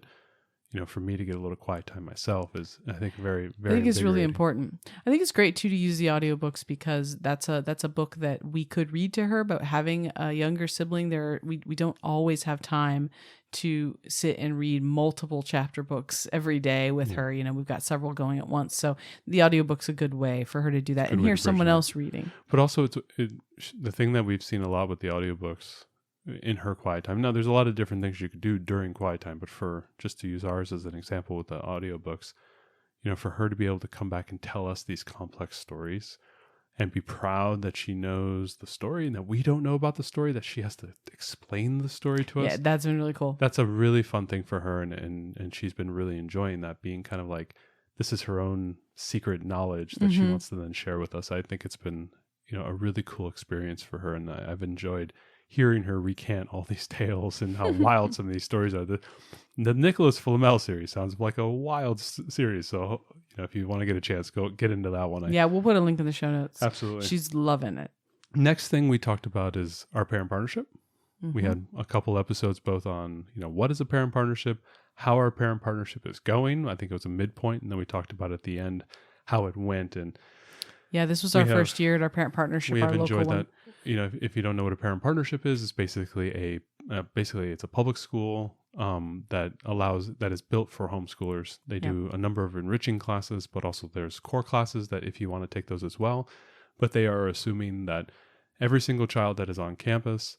for me to get a little quiet time myself is, I think, very, very I think it's really invigorating. important. I think it's great too to use the audiobooks because that's a book that we could read to her, but having a younger sibling we don't always have time to sit and read multiple chapter books every day with her. We've got several going at once. So the audiobook's a good way for her to do that and hear someone else reading. But also the thing that we've seen a lot with the audiobooks in her quiet time. Now there's a lot of different things you could do during quiet time, but just to use ours as an example with the audiobooks, for her to be able to come back and tell us these complex stories and be proud that she knows the story and that we don't know about the story, that she has to explain the story to us. Yeah, that's been really cool. That's a really fun thing for her. And she's been really enjoying that, being kind of like, this is her own secret knowledge that she wants to then share with us. I think it's been, a really cool experience for her. And I've enjoyed hearing her recant all these tales and how wild some of these stories are. The Nicholas Flamel series sounds like a wild series. So, if you want to get a chance, go get into that one. Yeah, we'll put a link in the show notes. Absolutely. She's loving it. Next thing we talked about is our parent partnership. We had a couple episodes both on, what is a parent partnership, how our parent partnership is going. I think it was a midpoint. And then we talked about at the end how it went. And yeah, this was our first year at our parent partnership. We have our enjoyed local that. If you don't know what a parent partnership is, it's basically it's a public school that is built for homeschoolers. They do a number of enriching classes, but also there's core classes that if you want to take those as well. But they are assuming that every single child that is on campus,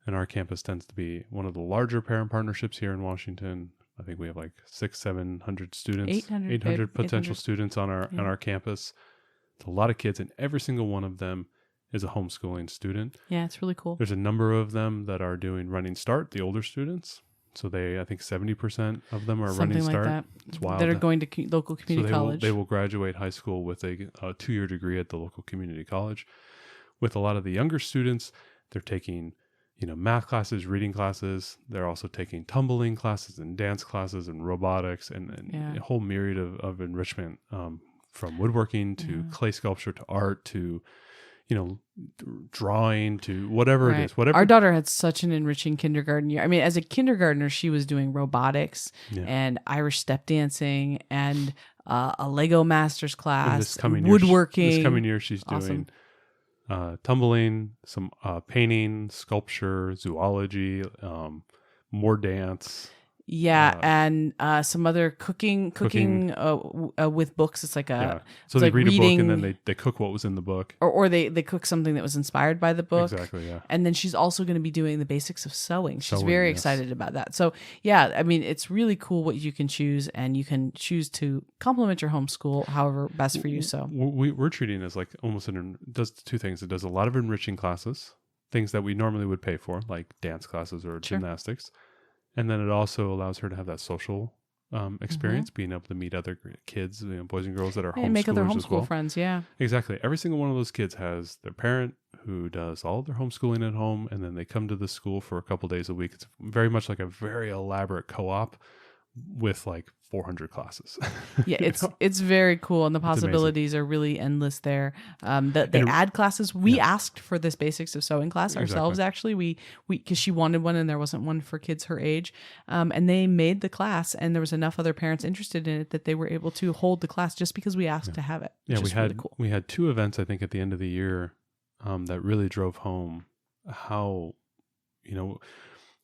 and our campus tends to be one of the larger parent partnerships here in Washington. I think we have like 600-700 students, 800 potential students on our campus. It's a lot of kids, and every single one of them is a homeschooling student. Yeah, it's really cool. There's a number of them that are doing Running Start, the older students. So I think 70% of them are Something Running like Start. that. It's wild. That are going to local community college. They will graduate high school with a 2-year degree at the local community college. With a lot of the younger students, they're taking math classes, reading classes. They're also taking tumbling classes and dance classes and robotics and a whole myriad of enrichment, from woodworking to clay sculpture to art to, drawing to whatever it is. Whatever. Our daughter had such an enriching kindergarten year. I mean, as a kindergartner, she was doing robotics and Irish step dancing and a Lego master's class, woodworking. This coming year, she's doing tumbling, some painting, sculpture, zoology, more dance. Yeah, and some other cooking with books. It's like So they like read reading, a book and then they cook what was in the book, or they cook something that was inspired by the book. Exactly, yeah. And then she's also going to be doing the basics of sewing. She's very excited about that. So yeah, I mean, it's really cool what you can choose, and you can choose to complement your homeschool however best for you. So we're treating it as like almost does two things. It does a lot of enriching classes, things that we normally would pay for, like dance classes or gymnastics. And then it also allows her to have that social experience, being able to meet other kids, boys and girls that are homeschoolers, and make other homeschool as well. friends. Yeah, exactly. Every single one of those kids has their parent who does all of their homeschooling at home, and then they come to the school for a couple days a week. It's very much like a very elaborate co-op with like 400 classes. Yeah, it's very cool, and the possibilities are really endless there. They add classes. We asked for this basics of sewing class ourselves. Actually, we because she wanted one and there wasn't one for kids her age, and they made the class, and there was enough other parents interested in it that they were able to hold the class just because we asked to have it. Yeah, we had 2 events I think at the end of the year that really drove home how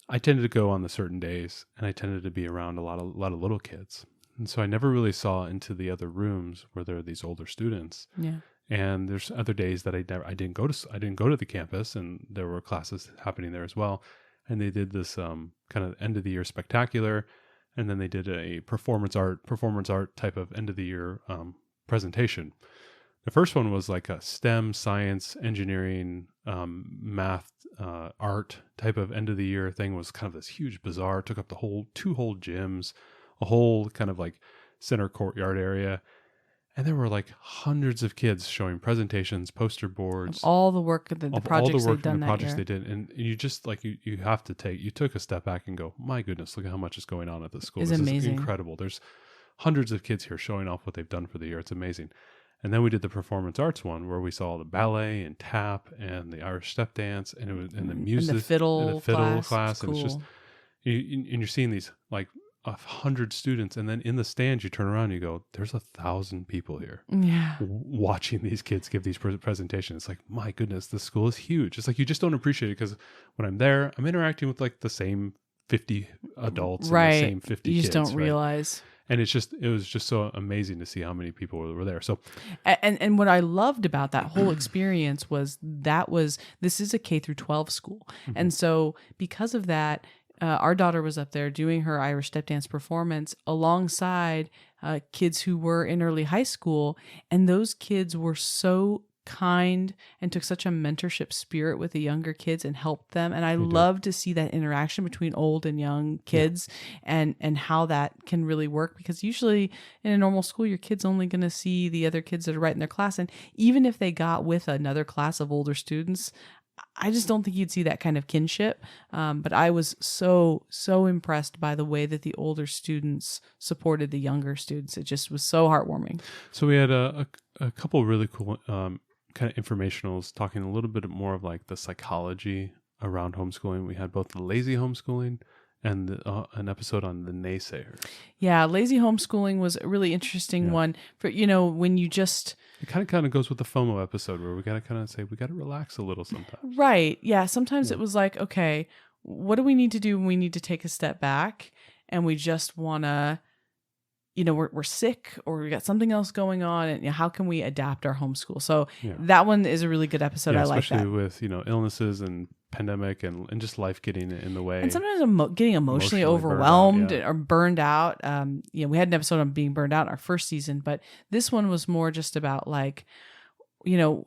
I tended to go on the certain days, and I tended to be around a lot of little kids, and so I never really saw into the other rooms where there are these older students. Yeah, and there's other days that I didn't go to the campus, and there were classes happening there as well. And they did this kind of end of the year spectacular, and then they did a performance art type of end of the year presentation. The first one was like a STEM, science, engineering, math, art type of end of the year thing. It was kind of this huge bazaar, took up the 2 whole gyms, a whole kind of like center courtyard area. And there were like hundreds of kids showing presentations, poster boards. of all the work, the projects they've done that year. They did. And you just like, you have to you took a step back and go, my goodness, look at how much is going on at this school. It's this amazing. is incredible. There's hundreds of kids here showing off what they've done for the year. It's amazing. And then we did the performance arts one where we saw the ballet and tap and the Irish step dance and the music and the fiddle class. Cool. And it's just, and you're seeing these like 100 students, and then in the stands you turn around and you go, there's 1,000 people here watching these kids give these presentations. It's like, my goodness, this school is huge. It's like, you just don't appreciate it because when I'm there, I'm interacting with like the same 50 adults and the same 50 kids. You just don't realize. And it was just so amazing to see how many people were there. So, and what I loved about that whole experience was this is a K through 12 school. And so because of that, our daughter was up there doing her Irish step dance performance alongside kids who were in early high school. And those kids were so kind and took such a mentorship spirit with the younger kids and helped them. And I love to see that interaction between old and young kids and how that can really work, because usually in a normal school, your kid's only going to see the other kids that are right in their class. And even if they got with another class of older students, I just don't think you'd see that kind of kinship. But I was so impressed by the way that the older students supported the younger students. It just was so heartwarming. So we had a couple really cool kind of informationals talking a little bit more of like the psychology around homeschooling. We had both the lazy homeschooling and an episode on the naysayers. Yeah, lazy homeschooling was a really interesting one for, when you just... It kind of goes with the FOMO episode where we got to kind of say, we got to relax a little sometimes. Right. Yeah. Sometimes it was like, okay, what do we need to do when we need to take a step back and we just want to, we're sick or we got something else going on, and how can we adapt our homeschool? So that one is a really good episode. I like that. Especially with, illnesses and pandemic and just life getting in the way. And sometimes getting emotionally overwhelmed or burned out. We had an episode on being burned out in our first season, but this one was more just about like,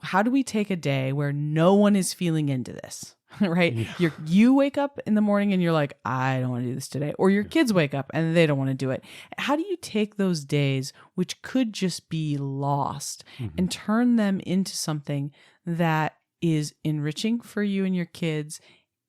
how do we take a day where no one is feeling into this? Right? Yeah. You wake up in the morning and you're like, I don't want to do this today. Or your kids wake up and they don't want to do it. How do you take those days, which could just be lost, and turn them into something that is enriching for you and your kids,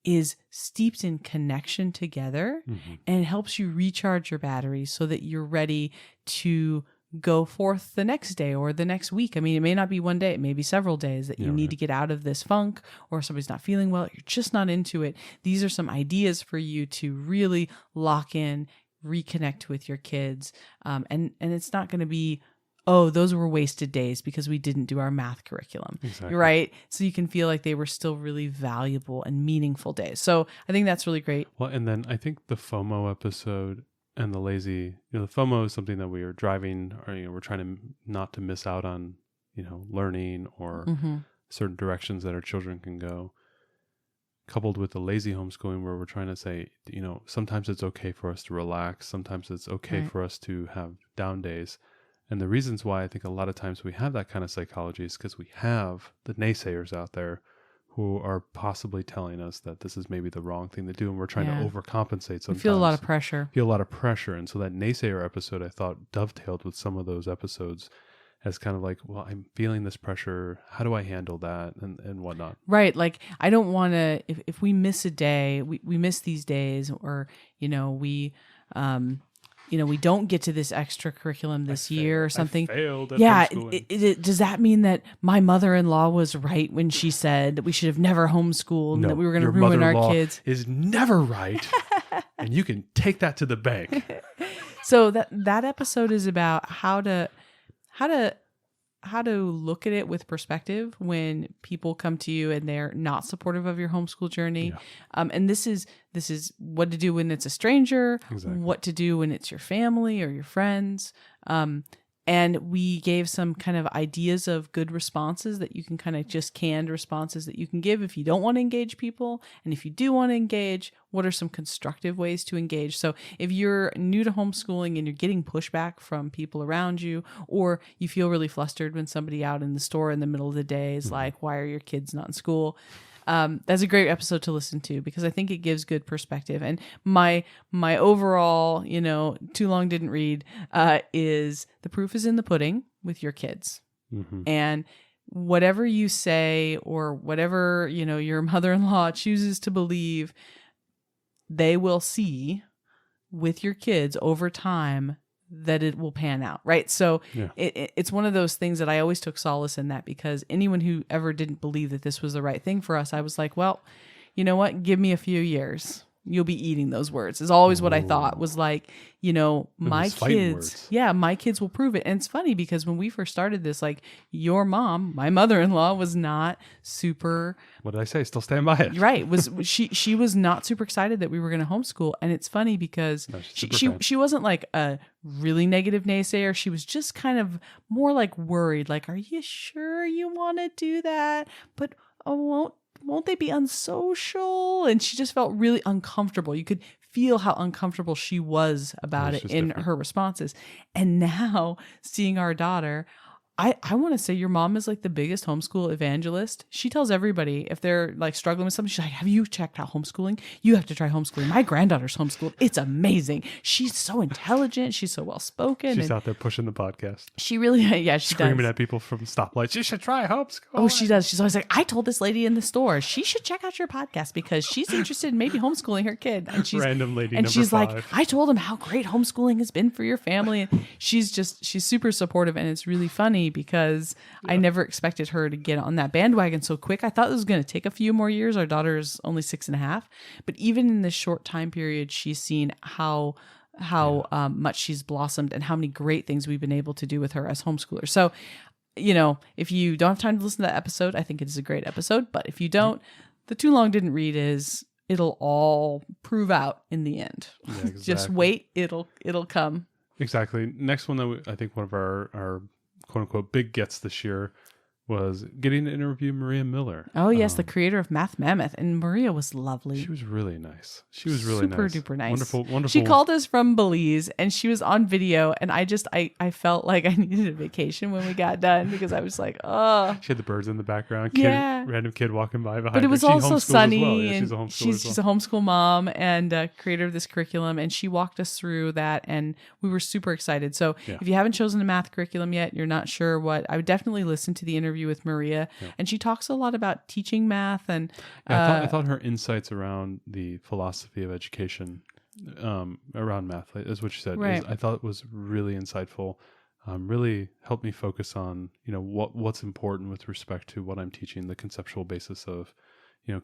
is steeped in connection together, and helps you recharge your batteries so that you're ready to go forth the next day or the next week. I mean, it may not be one day, it may be several days that you need to get out of this funk, or somebody's not feeling well, you're just not into it. These are some ideas for you to really lock in, reconnect with your kids. And it's not going to be, oh, those were wasted days because we didn't do our math curriculum. Exactly. Right? So you can feel like they were still really valuable and meaningful days. So I think that's really great. Well, and then I think the FOMO episode and the lazy, the FOMO is something that we are driving, or, we're trying to not to miss out on, learning or certain directions that our children can go, coupled with the lazy homeschooling where we're trying to say, sometimes it's okay for us to relax. Sometimes it's okay for us to have down days. And the reasons why I think a lot of times we have that kind of psychology is because we have the naysayers out there who are possibly telling us that this is maybe the wrong thing to do, and we're trying to overcompensate sometimes. We feel a lot of pressure. And so that naysayer episode, I thought, dovetailed with some of those episodes as kind of like, well, I'm feeling this pressure. How do I handle that and whatnot? Right. Like, I don't want to, if we miss a day, we miss these days, or, we don't get to this extra curriculum this year or something. I failed at homeschooling. Does that mean that my mother-in-law was right when she said that we should have never homeschooled and that we were going to ruin our kids? Is never right, and you can take that to the bank. So that episode is about how to look at it with perspective when people come to you and they're not supportive of your homeschool journey. Yeah. And this is what to do when it's a stranger, what to do when it's your family or your friends. And we gave some kind of ideas of good responses that you can kind of just canned responses that you can give if you don't want to engage people. And if you do want to engage, what are some constructive ways to engage? So if you're new to homeschooling and you're getting pushback from people around you, or you feel really flustered when somebody out in the store in the middle of the day is like, why are your kids not in school? That's a great episode to listen to because I think it gives good perspective. And my overall, too long didn't read, is the proof is in the pudding with your kids. And whatever you say or whatever, your mother-in-law chooses to believe, they will see with your kids over time that it will pan out, right? So it's one of those things that I always took solace in that, because anyone who ever didn't believe that this was the right thing for us, I was like, well, you know what? Give me a few years. You'll be eating those words is always what I thought was like, my kids, my kids will prove it. And it's funny because when we first started this, like your mom, my mother-in-law, was not super. What did I say? Still stand by it. Right. She was not super excited that we were going to homeschool. And it's funny because she wasn't like a really negative naysayer. She was just kind of more like worried, like, are you sure you want to do that? But won't won't they be unsocial? And she just felt really uncomfortable. You could feel how uncomfortable she was about it in her responses. And now seeing our daughter, I want to say your mom is like the biggest homeschool evangelist. She tells everybody if they're like struggling with something, she's like, have you checked out homeschooling? You have to try homeschooling. My granddaughter's homeschooled. It's amazing. She's so intelligent. She's so well spoken. She's out there pushing the podcast. She really, yeah, she screaming does. At people from stoplights. You should try homeschool. Oh, she does. She's always like, I told this lady in the store she should check out your podcast because she's interested in maybe homeschooling her kid. And she's random lady. And she's 5. like, I told him how great homeschooling has been for your family. And she's super supportive, and it's really funny because I never expected her to get on that bandwagon so quick. I thought it was going to take a few more years. Our daughter is only 6.5, but even in this short time period, she's seen how much she's blossomed and how many great things we've been able to do with her as homeschoolers. So, if you don't have time to listen to that episode, I think it is a great episode. But if you don't, the too long didn't read it'll all prove out in the end. Yeah, exactly. Just wait, it'll come. Exactly. Next one that I think one of our quote unquote big gets this year was getting to interview Maria Miller. Oh yes, the creator of Math Mammoth, and Maria was lovely. She was really nice. She was really super nice. Duper nice. Wonderful. She called us from Belize, and she was on video, and I felt like I needed a vacation when we got done because I was like, oh. She had the birds in the background. Random kid walking by behind her. But it was also sunny, well. Yeah, and she's a homeschool mom and creator of this curriculum, and she walked us through that, and we were super excited. So if you haven't chosen a math curriculum yet, you're not sure what, I would definitely listen to the interview with Maria. Yeah. And she talks a lot about teaching math and I thought her insights around the philosophy of education around math is what she said. Right. I thought it was really insightful. Really helped me focus on what's important with respect to what I'm teaching, the conceptual basis of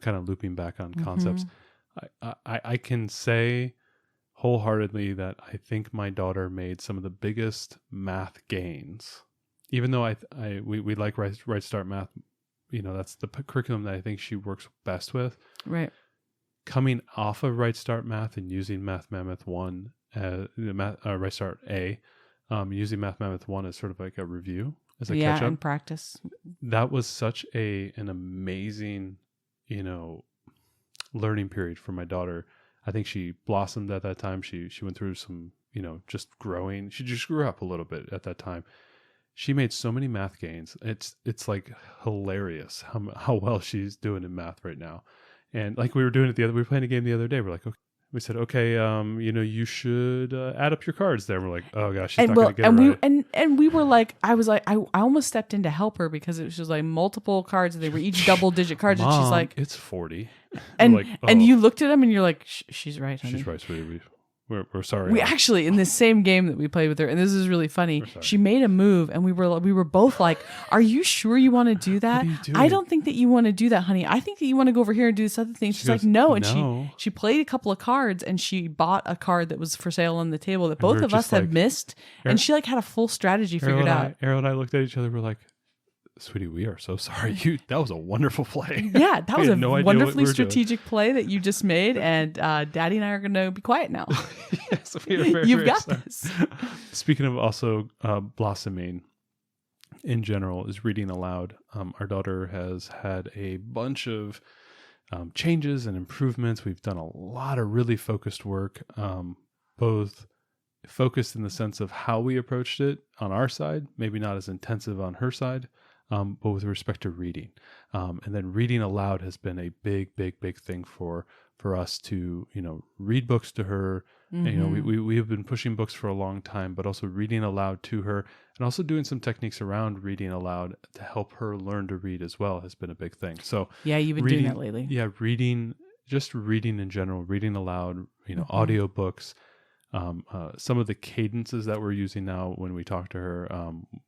kind of looping back on concepts. I can say wholeheartedly that I think my daughter made some of the biggest math gains. Even though we like Right Start Math, that's the curriculum that I think she works best with. Right. Coming off of Right Start Math and using Math Mammoth 1, Right Start A, using Math Mammoth 1 as sort of like a review, as a catch-up. And practice. That was such an amazing, learning period for my daughter. I think she blossomed at that time. She went through some, just growing. She just grew up a little bit at that time. She made so many math gains. It's like hilarious how well she's doing in math right now. And like we were were playing a game the other day. We're like, okay, we said, okay, you should add up your cards there. And we're like, oh gosh, she's not going to get it right. And we were like, I almost stepped in to help her because it was just like multiple cards and they were each double digit cards. Mom, and she's like, it's 40. And like, and you looked at them and you're like, she's right, honey. She's right, sweetie. We're sorry. We actually, in this same game that we played with her, and this is really funny, she made a move and we were both like, are you sure you want to do that? I don't think that you want to do that, honey. I think that you want to go over here and do this other thing. She's like, no. And she played a couple of cards and she bought a card that was for sale on the table that both of us had missed. And she had a full strategy figured out. Ariel and I looked at each other. We're like, sweetie, we are so sorry. That was a wonderful play. Yeah, that was a wonderfully strategic play that you just made, and Daddy and I are going to be quiet now. Yes, we are very, You've very got this. Speaking of also blossoming in general, is reading aloud. Our daughter has had a bunch of changes and improvements. We've done a lot of really focused work, both focused in the sense of how we approached it on our side, maybe not as intensive on her side. But with respect to reading, and then reading aloud has been a big thing for us to, read books to her. Mm-hmm. And, we have been pushing books for a long time, but also reading aloud to her and also doing some techniques around reading aloud to help her learn to read as well has been a big thing. So yeah, you've been doing that lately. Yeah. Reading in general, reading aloud, audiobooks. Some of the cadences that we're using now when we talk to her,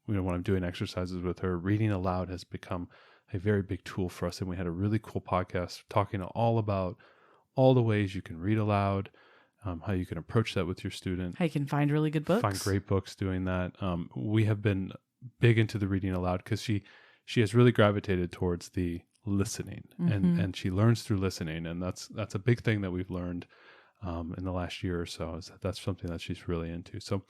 when I'm doing exercises with her, reading aloud has become a very big tool for us. And we had a really cool podcast talking all about all the ways you can read aloud, how you can approach that with your student. How you can find really good books. Find great books doing that. We have been big into the reading aloud because she has really gravitated towards the listening, and she learns through listening. And that's a big thing that we've learned in the last year or so. That's something that she's really into. So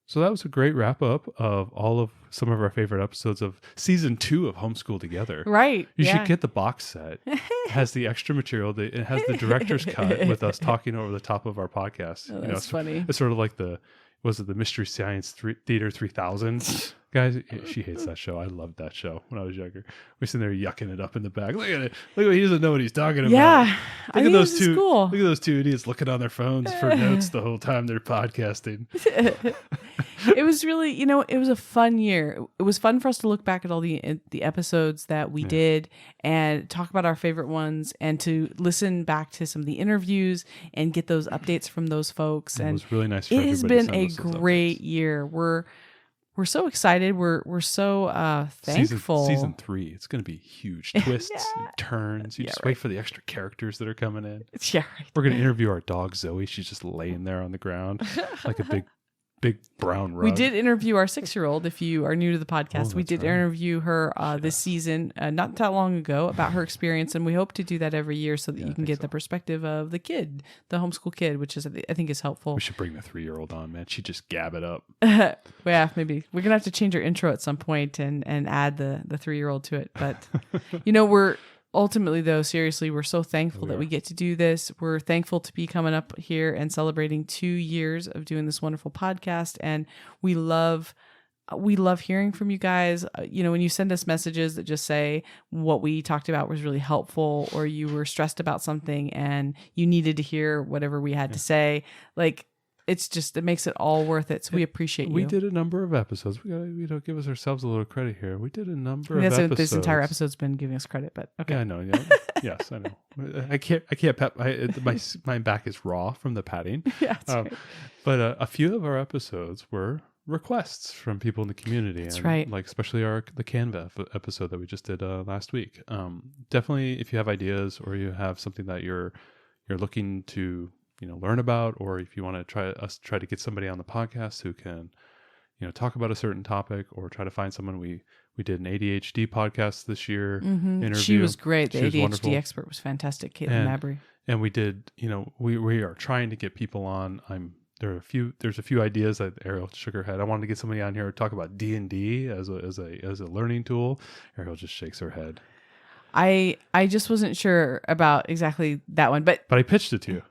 So that was a great wrap up of all of some of our favorite episodes of season 2 of Homeschool Together. Right. You should get the box set. It has the extra material. It has the director's cut with us talking over the top of our podcast. Oh, that's funny. It's sort of like the Mystery Science Theater 3000? Guys, she hates that show. I loved that show when I was younger. We're sitting there yucking it up in the back. Look at it. Look, he doesn't know what he's talking about. Yeah. Look at those two. Cool. Look at those two idiots looking on their phones for notes the whole time they're podcasting. It was really, it was a fun year. It was fun for us to look back at all the episodes that we did and talk about our favorite ones and to listen back to some of the interviews and get those updates from those folks. And it was really nice. For it has been a great year. We're so excited. We're so thankful. Season 3, it's going to be huge twists and turns. You just wait for the extra characters that are coming in. Yeah, right. We're going to interview our dog Zoe. She's just laying there on the ground like a big brown rug. We did interview our 6-year-old. If you are new to the podcast, we did interview her this season, not that long ago, about her experience, and we hope to do that every year so that you can get the perspective of the kid, the homeschool kid, which is I think is helpful. We should bring the 3-year-old on, man. She'd just gab it up. Yeah, maybe we're gonna have to change our intro at some point and add the 3-year-old to it. But we're ultimately, though, seriously, we're so thankful that we get to do this. We're thankful to be coming up here and celebrating 2 years of doing this wonderful podcast. And we love hearing from you guys. When you send us messages that just say what we talked about was really helpful, or you were stressed about something and you needed to hear whatever we had to say, it makes it all worth it. So we appreciate you. We did a number of episodes. We gotta give ourselves a little credit here. We did a number of episodes. This entire episode's been giving us credit, but okay. Yeah, I know. Yeah. Yes, I know. I can't pat my back is raw from the patting. Yeah, that's right. But a few of our episodes were requests from people in the community. That's right. Like especially the Canva episode that we just did last week. Definitely, if you have ideas or you have something that you're looking to learn about, or if you want to try to get somebody on the podcast who can talk about a certain topic, or try to find someone. We did an ADHD podcast this year. Interview. She was great. The ADHD wonderful. Expert was fantastic, Caitlin Mabry. And we did, we are trying to get people on. There's a few ideas that Ariel shook her head. I wanted to get somebody on here to talk about D&D as a learning tool. Ariel just shakes her head. I just wasn't sure about exactly that one, but I pitched it to you.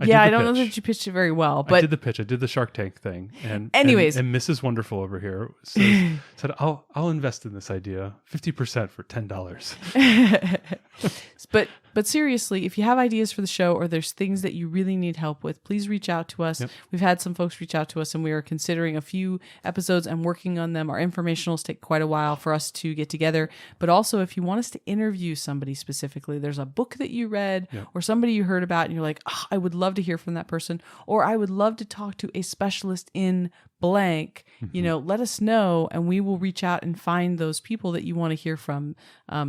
I don't know that you pitched it very well, but I did the pitch. I did the Shark Tank thing, and anyways, and Mrs. Wonderful over here said, "I'll invest in this idea 50% for $10." But seriously, if you have ideas for the show, or there's things that you really need help with, please reach out to us. Yep. We've had some folks reach out to us, and we are considering a few episodes and working on them. Our informationals take quite a while for us to get together. But also, if you want us to interview somebody specifically, there's a book that you read or somebody you heard about, and you're like, I would love to hear from that person, or I would love to talk to a specialist in blank, let us know, and we will reach out and find those people that you want to hear from.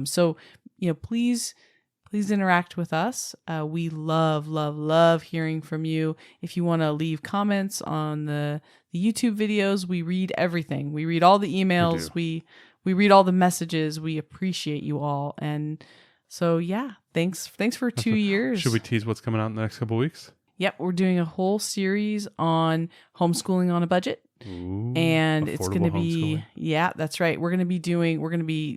So please interact with us. We love hearing from you. If you want to leave comments on the YouTube videos, we read everything. We read all the emails. We read all the messages. We appreciate you all. And so, thanks for 2 years. Should we tease what's coming out in the next couple of weeks? Yep, we're doing a whole series on homeschooling on a budget. Ooh, and it's going to be, that's right. We're going to be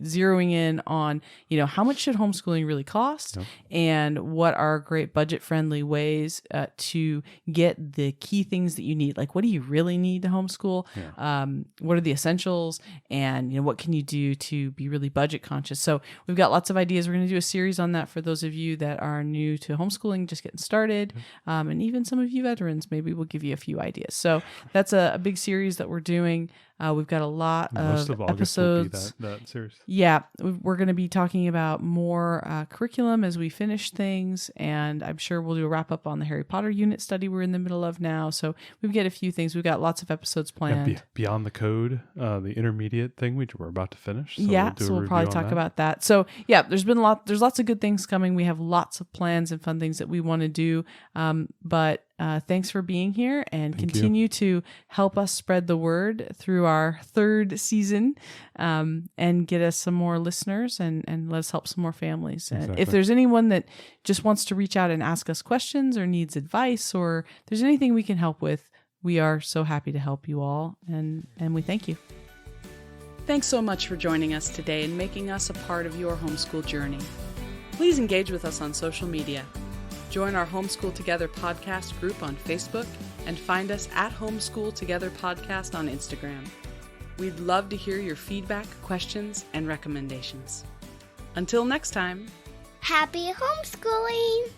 zeroing in on, how much should homeschooling really cost, and what are great budget friendly ways to get the key things that you need. Like, what do you really need to homeschool? What are the essentials, and what can you do to be really budget conscious? So we've got lots of ideas. We're going to do a series on that for those of you that are new to homeschooling, just getting started. And even some of you veterans, maybe we'll give you a few ideas. So that's a big series that we're doing. We've got a lot Most of August episodes. Will be that series. Yeah, we're going to be talking about more curriculum as we finish things, and I'm sure we'll do a wrap up on the Harry Potter unit study we're in the middle of now. So we've got a few things. We've got lots of episodes planned. Beyond the Code, the intermediate thing we're about to finish. So we'll probably talk about that. So there's lots of good things coming. We have lots of plans and fun things that we want to do. But thanks for being here, and continue to help us spread the word through our 3rd season, and get us some more listeners, and let us help some more families. Exactly. And if there's anyone that just wants to reach out and ask us questions or needs advice, or there's anything we can help with, We are so happy to help you all, and we thank you. Thanks so much for joining us today and making us a part of your homeschool journey. Please engage with us on social media. Join our Homeschool Together podcast group on Facebook and find us at Homeschool Together Podcast on Instagram. We'd love to hear your feedback, questions, and recommendations. Until next time, Happy homeschooling!